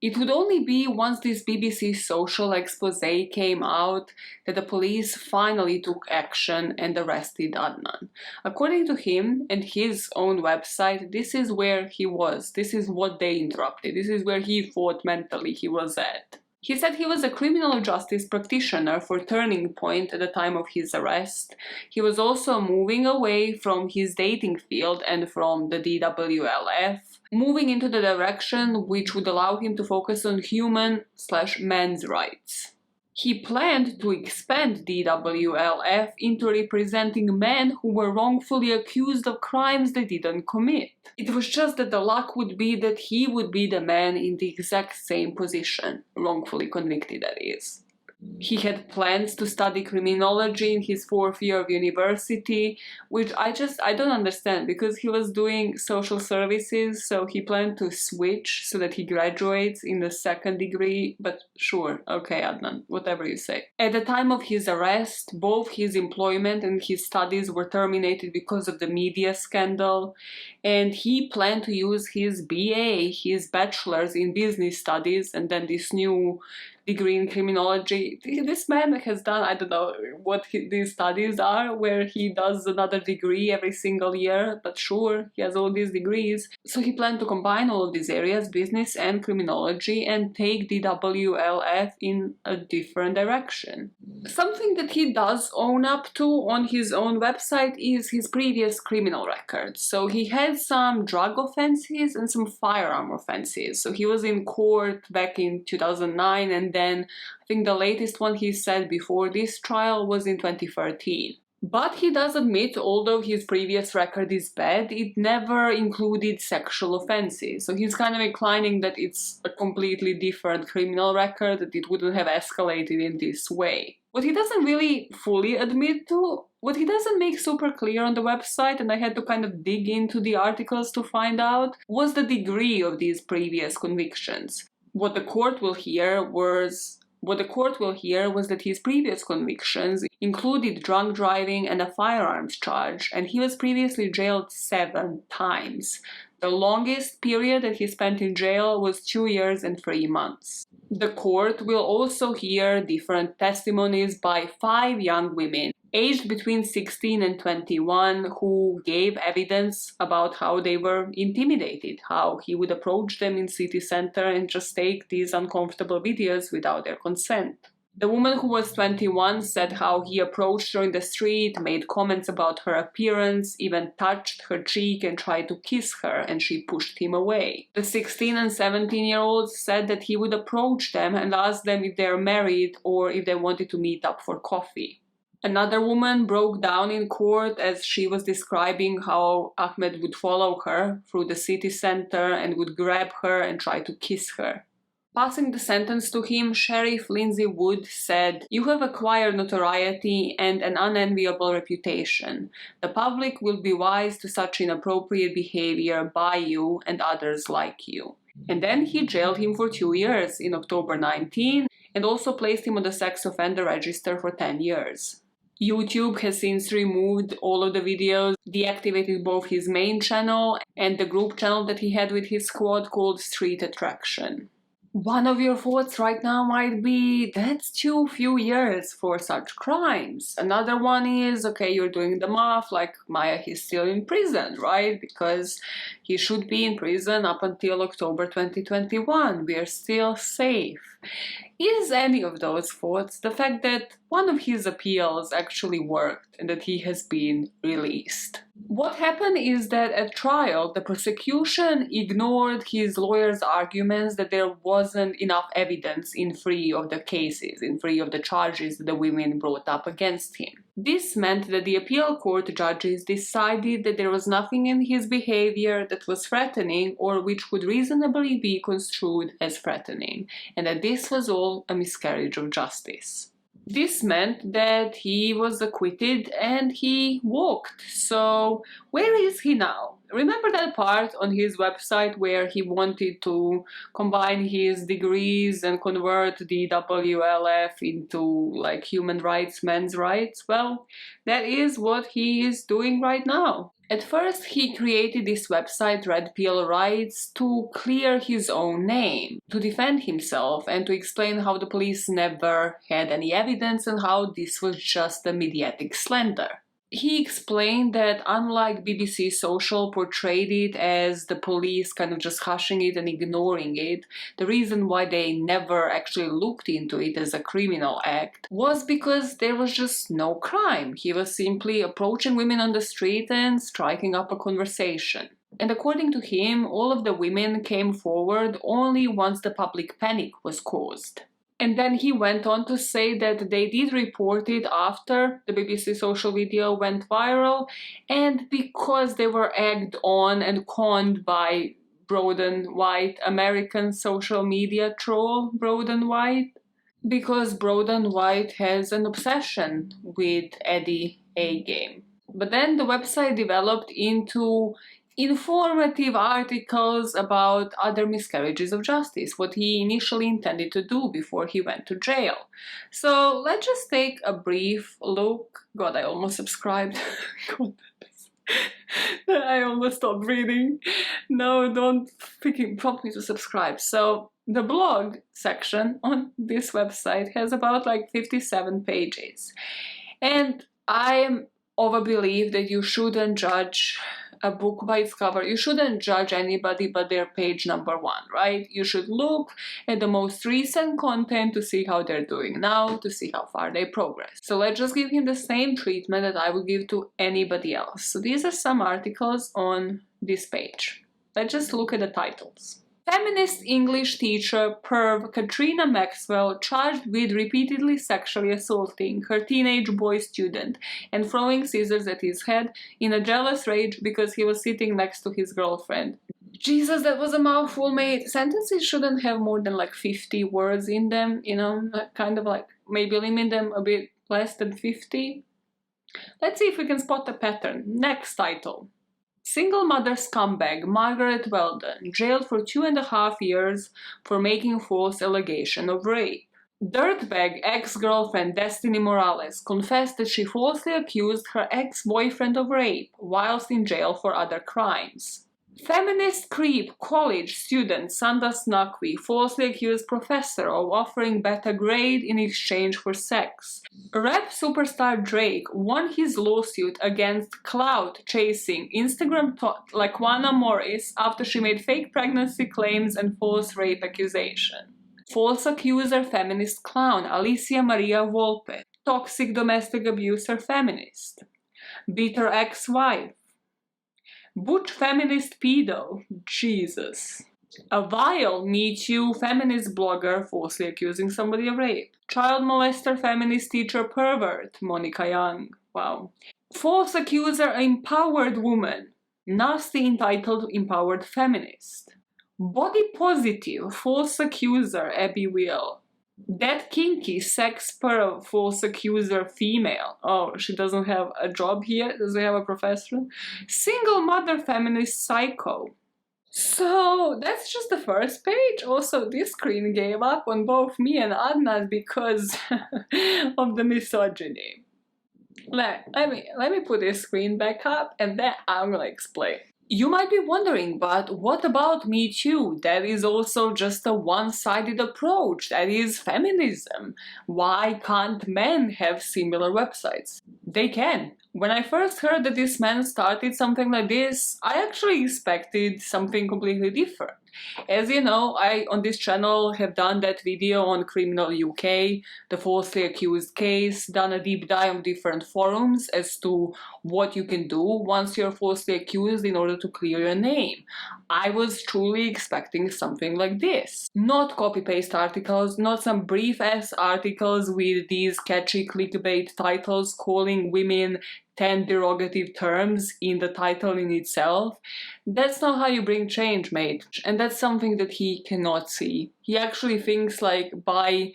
It would only be once this BBC social expose came out that the police finally took action and arrested Adnan. According to him and his own website, this is where he was. This is what they interrupted. This is where he thought mentally he was at. He said he was a criminal justice practitioner for Turning Point at the time of his arrest. He was also moving away from his dating field and from the DWLF, moving into the direction which would allow him to focus on human/men's rights. He planned to expand DWLF into representing men who were wrongfully accused of crimes they didn't commit. It was just that the luck would be that he would be the man in the exact same position, wrongfully convicted, that is. He had plans to study criminology in his 4th year of university, which I don't understand, because he was doing social services, so he planned to switch so that he graduates in the 2nd degree, but sure, okay, Adnan, whatever you say. At the time of his arrest, both his employment and his studies were terminated because of the media scandal, and he planned to use his BA, his bachelor's in business studies, and then this new degree in criminology. This man has done, I don't know what these studies are, where he does another degree every single year, but sure, he has all these degrees. So he planned to combine all of these areas, business and criminology, and take DWLF in a different direction. Something that he does own up to on his own website is his previous criminal record. So he had some drug offenses and some firearm offenses. So he was in court back in 2009, and then I think the latest one he said before this trial was in 2013. But he does admit, although his previous record is bad, it never included sexual offenses. So he's kind of inclining that it's a completely different criminal record, that it wouldn't have escalated in this way. What he doesn't really fully admit to, what he doesn't make super clear on the website, and I had to kind of dig into the articles to find out, was the degree of these previous convictions. What the court will hear was that his previous convictions included drunk driving and a firearms charge, and he was previously jailed 7 times. The longest period that he spent in jail was 2 years and 3 months. The court will also hear different testimonies by 5 young women, aged between 16 and 21, who gave evidence about how they were intimidated, how he would approach them in city center and just take these uncomfortable videos without their consent. The woman who was 21 said how he approached her in the street, made comments about her appearance, even touched her cheek and tried to kiss her, and she pushed him away. The 16 and 17-year-olds said that he would approach them and ask them if they're married or if they wanted to meet up for coffee. Another woman broke down in court as she was describing how Ahmed would follow her through the city center and would grab her and try to kiss her. Passing the sentence to him, Sheriff Lindsay Wood said, "You have acquired notoriety and an unenviable reputation. The public will be wise to such inappropriate behavior by you and others like you." And then he jailed him for 2 years in October 19 and also placed him on the sex offender register for 10 years. YouTube has since removed all of the videos, deactivated both his main channel and the group channel that he had with his squad called Street Attraction. One of your thoughts right now might be, that's too few years for such crimes. Another one is, okay, you're doing the math, like Maja, he's still in prison, right? Because he should be in prison up until October 2021. We are still safe. Is any of those thoughts the fact that one of his appeals actually worked and that he has been released? What happened is that at trial, the prosecution ignored his lawyer's arguments that there wasn't enough evidence in 3 of the cases, in 3 of the charges that the women brought up against him. This meant that the appeal court judges decided that there was nothing in his behavior that was threatening or which could reasonably be construed as threatening, and that this was all a miscarriage of justice. This meant that he was acquitted and he walked. So where is he now? Remember that part on his website where he wanted to combine his degrees and convert the WLF into like human rights, men's rights? Well, that is what he is doing right now. At first, he created this website, Red Pill Rights, to clear his own name, to defend himself, and to explain how the police never had any evidence and how this was just a mediatic slander. He explained that unlike BBC Social portrayed it as the police kind of just hushing it and ignoring it, the reason why they never actually looked into it as a criminal act was because there was just no crime. He was simply approaching women on the street and striking up a conversation. And according to him, all of the women came forward only once the public panic was caused. And then he went on to say that they did report it after the BBC Social video went viral, and because they were egged on and conned by Broden White, American social media troll Broden White, because Broden White has an obsession with Addy A Game. But then the website developed into informative articles about other miscarriages of justice, what he initially intended to do before he went to jail. So let's just take a brief look. God, I almost subscribed. God, I almost stopped reading. No, don't freaking prompt me to subscribe. So the blog section on this website has about like 57 pages. And I am of a belief that you shouldn't judge a book by its cover. You shouldn't judge anybody but their page number 1, right? You should look at the most recent content to see how they're doing now, to see how far they progress. So let's just give him the same treatment that I would give to anybody else. So these are some articles on this page. Let's just look at the titles. Feminist English teacher perv Katrina Maxwell charged with repeatedly sexually assaulting her teenage boy student and throwing scissors at his head in a jealous rage because he was sitting next to his girlfriend. Jesus, that was a mouthful, mate. Sentences shouldn't have more than like 50 words in them, you know, kind of like maybe limit them a bit less than 50. Let's see if we can spot a pattern. Next title. Single mother scumbag Margaret Weldon jailed for 2.5 years for making false allegation of rape. Dirtbag ex-girlfriend Destiny Morales confessed that she falsely accused her ex-boyfriend of rape whilst in jail for other crimes. Feminist creep college student Sandas Naqvi falsely accused professor of offering better grade in exchange for sex. Rap superstar Drake won his lawsuit against clout-chasing Instagram Laquana Morris after she made fake pregnancy claims and false rape accusation. False accuser feminist clown Alicia Maria Volpe. Toxic domestic abuser feminist. Bitter ex-wife. Butch feminist pedo, Jesus. A vile Me Too feminist blogger falsely accusing somebody of rape. Child molester feminist teacher pervert, Monica Young. Wow. False accuser empowered woman. Nasty entitled empowered feminist. Body positive false accuser Abby Will. That kinky sex perv false accuser female. Oh, she doesn't have a job here? Doesn't have a profession? Single mother feminist psycho. So that's just the first page. Also, this screen gave up on both me and Adnan because of the misogyny. Let me put this screen back up and then I'm gonna explain. You might be wondering, but what about Me Too? That is also just a one-sided approach. That is feminism. Why can't men have similar websites? They can. When I first heard that this man started something like this, I actually expected something completely different. As you know, I on this channel have done that video on Criminal UK, the falsely accused case, done a deep dive on different forums as to what you can do once you're falsely accused in order to clear your name. I was truly expecting something like this. Not copy-paste articles, not some brief-ass articles with these catchy clickbait titles calling women 10 derogative terms in the title in itself. That's not how you bring change, mate. And that's something that he cannot see. He actually thinks like by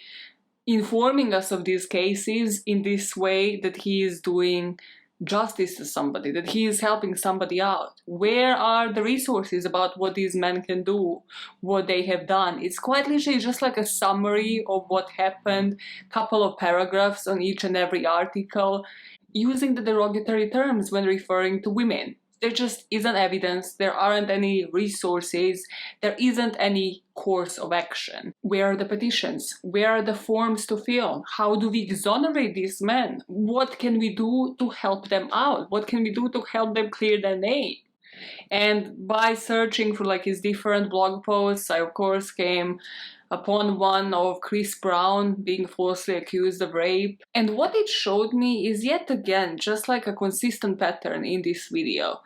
informing us of these cases in this way that he is doing justice to somebody, that he is helping somebody out. Where are the resources about what these men can do, what they have done? It's quite literally just like a summary of what happened, couple of paragraphs on each and every article, using the derogatory terms when referring to women. There just isn't evidence, there aren't any resources, there isn't any course of action. Where are the petitions? Where are the forms to fill? How do we exonerate these men? What can we do to help them out? What can we do to help them clear their name? And by searching for like his different blog posts, I of course came upon one of Chris Brown being falsely accused of rape. And what it showed me is yet again just like a consistent pattern in this video,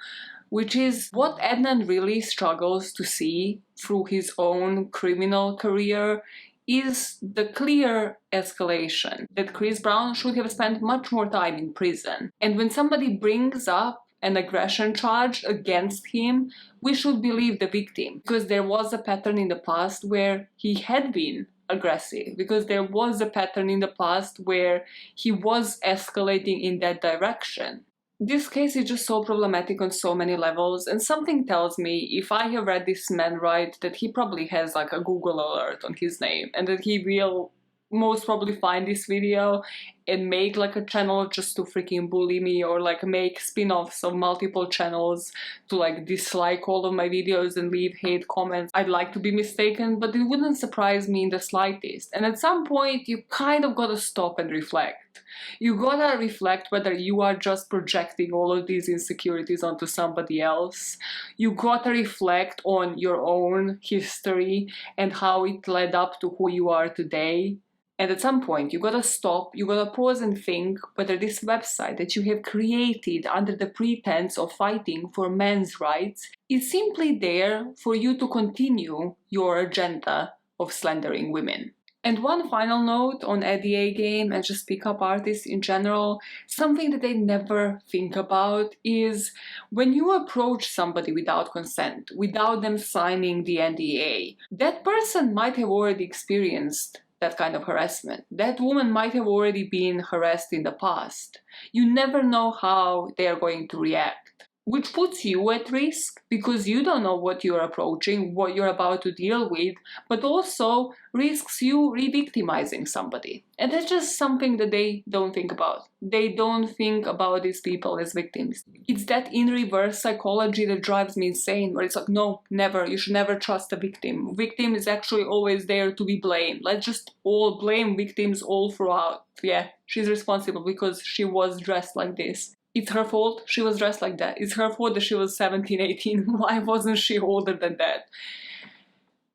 which is what Adnan really struggles to see through his own criminal career is the clear escalation that Chris Brown should have spent much more time in prison. And when somebody brings up an aggression charge against him, we should believe the victim, because there was a pattern in the past where he had been aggressive, because there was a pattern in the past where he was escalating in that direction. This case is just so problematic on so many levels, and something tells me, if I have read this man right, that he probably has like a Google alert on his name, and that he will most probably find this video and make like a channel just to freaking bully me, or like make spin-offs of multiple channels to like dislike all of my videos and leave hate comments. I'd like to be mistaken, but it wouldn't surprise me in the slightest. And at some point you kind of gotta stop and reflect. You gotta reflect whether you are just projecting all of these insecurities onto somebody else. You gotta reflect on your own history and how it led up to who you are today. And at some point, you gotta stop, you gotta pause and think whether this website that you have created under the pretense of fighting for men's rights is simply there for you to continue your agenda of slandering women. And one final note on Addy A Game and just pickup artists in general, something that they never think about is when you approach somebody without consent, without them signing the NDA, that person might have already experienced that kind of harassment. That woman might have already been harassed in the past. You never know how they are going to react, which puts you at risk because you don't know what you're approaching, what you're about to deal with, but also risks you re-victimizing somebody. And that's just something that they don't think about. They don't think about these people as victims. It's that in reverse psychology that drives me insane, where it's like, no, never, you should never trust a victim. Victim is actually always there to be blamed. Let's just all blame victims all throughout. Yeah, she's responsible because she was dressed like this. It's her fault she was dressed like that. It's her fault that she was 17, 18. Why wasn't she older than that?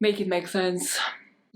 Make it make sense.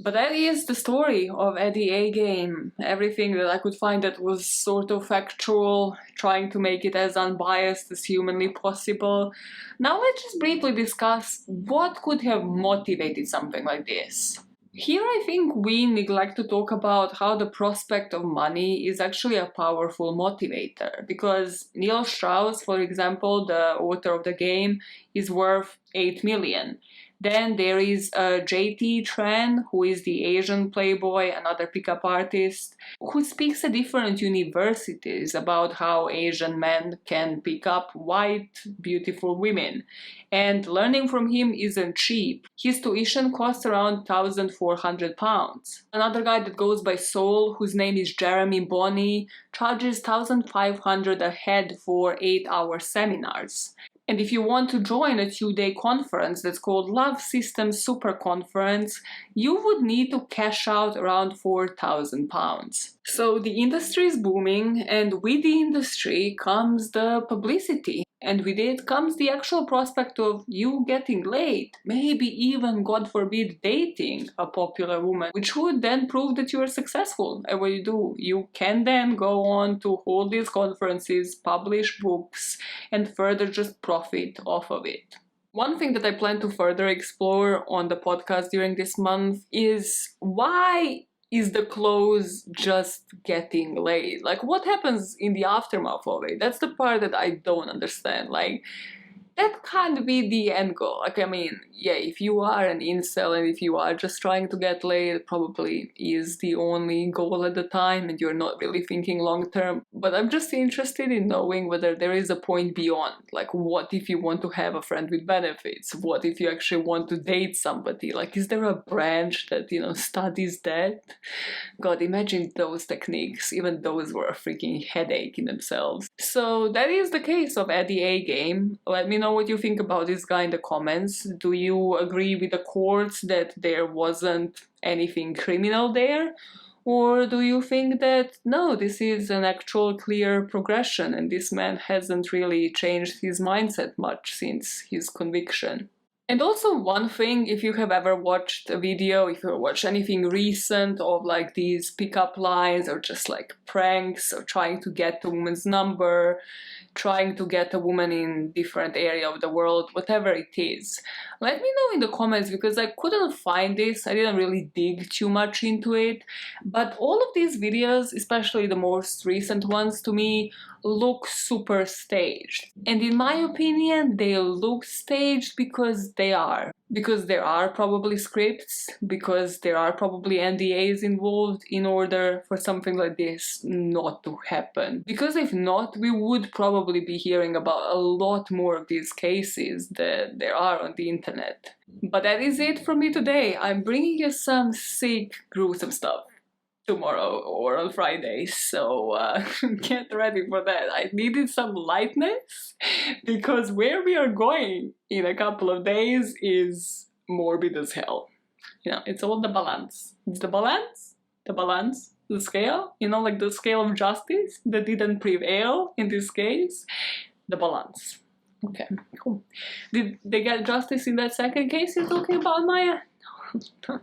But that is the story of Addy A Game. Everything that I could find that was sort of factual, trying to make it as unbiased as humanly possible. Now let's just briefly discuss what could have motivated something like this. Here I think we neglect to talk about how the prospect of money is actually a powerful motivator, because Neil Strauss, for example, the author of the game, is worth 8 million. Then there is JT Tran, who is the Asian playboy, another pickup artist, who speaks at different universities about how Asian men can pick up white, beautiful women. And learning from him isn't cheap. His tuition costs around £1,400. Another guy that goes by Soul, whose name is Jeremy Bonney, charges $1,500 a head for 8-hour seminars. And if you want to join a 2-day conference that's called Love System Super Conference, you would need to cash out around £4,000. So the industry is booming, and with the industry comes the publicity. And with it comes the actual prospect of you getting laid, maybe even, God forbid, dating a popular woman, which would then prove that you are successful at what you do. You can then go on to hold these conferences, publish books, and further just profit off of it. One thing that I plan to further explore on the podcast during this month is why is the clothes just getting laid? Like, what happens in the aftermath of it? That's the part that I don't understand. Like, that can't be the end goal. Like, I mean, yeah, if you are an incel and if you are just trying to get laid, it probably is the only goal at the time and you're not really thinking long term. But I'm just interested in knowing whether there is a point beyond. Like, what if you want to have a friend with benefits? What if you actually want to date somebody? Like, is there a branch that, you know, studies that? God, imagine those techniques. Even those were a freaking headache in themselves. So that is the case of Addy A Game. Let me know what you think about this guy in the comments. Do you agree with the courts that there wasn't anything criminal there? Or do you think that, no, this is an actual clear progression and this man hasn't really changed his mindset much since his conviction? And also one thing, if you have ever watched a video, if you watched anything recent of like these pickup lines or just like pranks or trying to get a woman's number, trying to get a woman in different area of the world, whatever it is, let me know in the comments because I couldn't find this. I didn't really dig too much into it, but all of these videos, especially the most recent ones, to me look super staged. And in my opinion, they look staged because they are. Because there are probably scripts, because there are probably NDAs involved in order for something like this not to happen. Because if not, we would probably be hearing about a lot more of these cases that there are on the internet. But that is it from me today. I'm bringing you some sick, gruesome stuff tomorrow or on Friday, so get ready for that. I needed some lightness because where we are going in a couple of days is morbid as hell. You know, it's all the balance. It's the balance, the scale, you know, like the scale of justice that didn't prevail in this case, the balance. Okay, cool. Did they get justice in that second case you're talking about, Maja? No.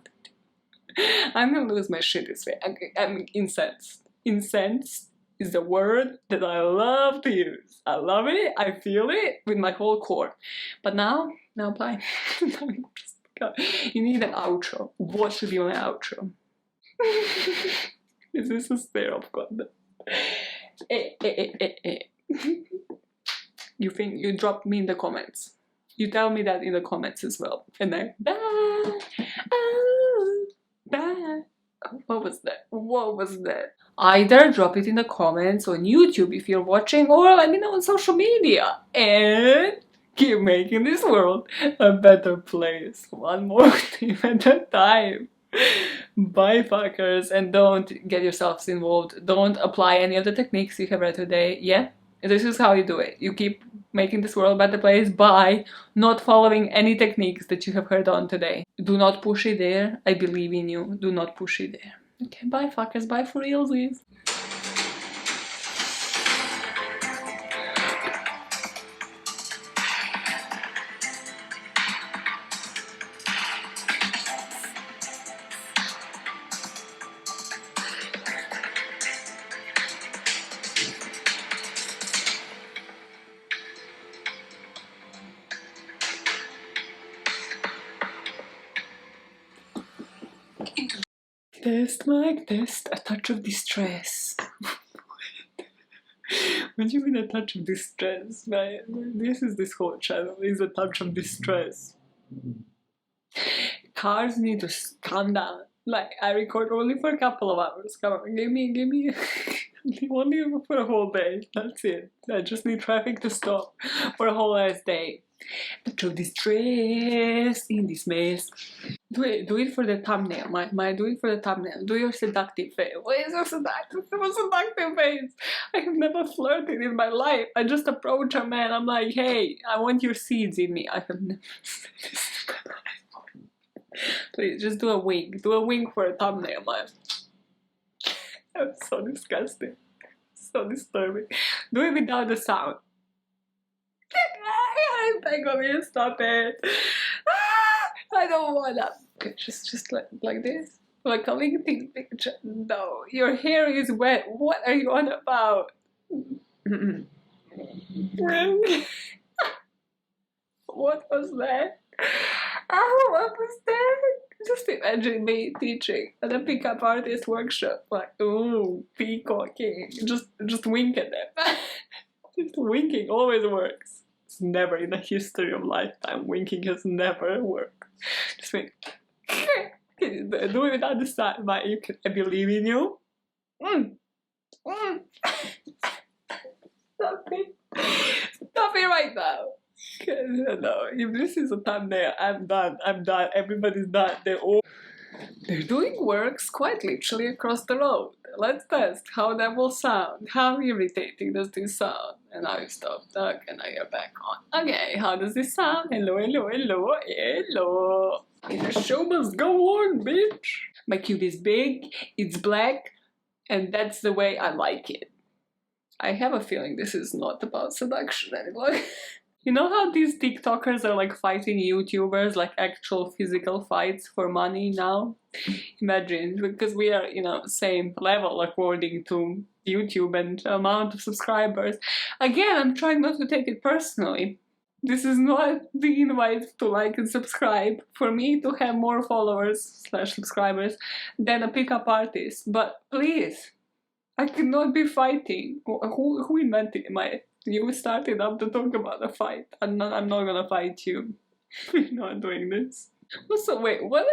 I'm gonna lose my shit this way. I'm incensed. Incensed is the word that I love to use. I love it, I feel it with my whole core. But now bye. You need an outro. What should be my outro? Is this a stare of God? You think you drop me in the comments. You tell me that in the comments as well. And then bye. Bye. What was that? What was that? Either drop it in the comments on YouTube if you're watching, or let me know on social media. And keep making this world a better place. One more thing at a time. Bye, fuckers. And don't get yourselves involved. Don't apply any of the techniques you have read today. Yeah? This is how you do it. You keep making this world a better place by not following any techniques that you have heard on today. Do not push it there. I believe in you. Do not push it there. Okay, bye fuckers. Bye for realsies. Test, mic test, a touch of distress. What do you mean a touch of distress? This whole channel is a touch of distress. Cars need to calm down. Like, I record only for a couple of hours. Come on, give me only for a whole day. That's it. I just need traffic to stop for a whole ass day. Touch of distress in this mess. Do it for the thumbnail. My do it for the thumbnail. Do your seductive face. What is your seductive face? I have never flirted in my life. I just approach a man. I'm like, hey, I want your seeds in me. I have never said this in my life. Please, just do a wink. Do a wink for a thumbnail, man. That's so disgusting. So disturbing. Do it without the sound. I beg of you, stop it. I don't wanna. Okay, just like this. Like a LinkedIn picture. No, your hair is wet. What are you on about? What was that? Oh, what was that? Just imagine me teaching at a pickup artist workshop. Like, ooh, peacocking. Just wink at them. Just winking always works. It's never in the history of lifetime. Winking has never worked. Just wink. Do it without the side, but I believe in you. Stop it. Stop it right now. No, if this is a thumbnail, I'm done. Everybody's done. They're doing works quite literally across the road. Let's test how that will sound. How irritating does this sound? And now you stop, duck, and now you're back on. Okay, how does this sound? Hello, hello, hello, hello. The show must go on, bitch. My cube is big, it's black, and that's the way I like it. I have a feeling this is not about seduction anymore. You know how these TikTokers are like fighting YouTubers, like actual physical fights for money now? Imagine, because we are, you know, same level according to YouTube and amount of subscribers. Again, I'm trying not to take it personally. This is not the invite to like and subscribe for me to have more followers / subscribers than a pickup artist. But please, I cannot be fighting. Who invented my? You started up to talk about a fight. I'm not gonna fight you. We're not doing this. Also, wait, what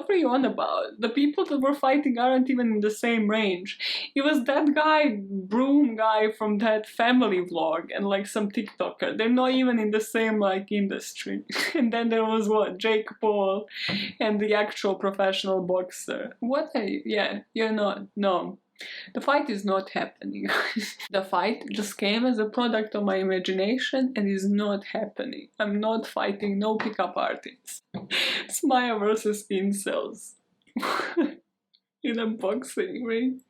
were you on about? The people that were fighting aren't even in the same range. It was that guy, Broom guy from that family vlog and like some TikToker. They're not even in the same like industry. And then there was what? Jake Paul and the actual professional boxer. What are you? Yeah, you're not. No. The fight is not happening. The fight just came as a product of my imagination and is not happening. I'm not fighting no pickup artists. It's Maja versus incels. In a boxing ring.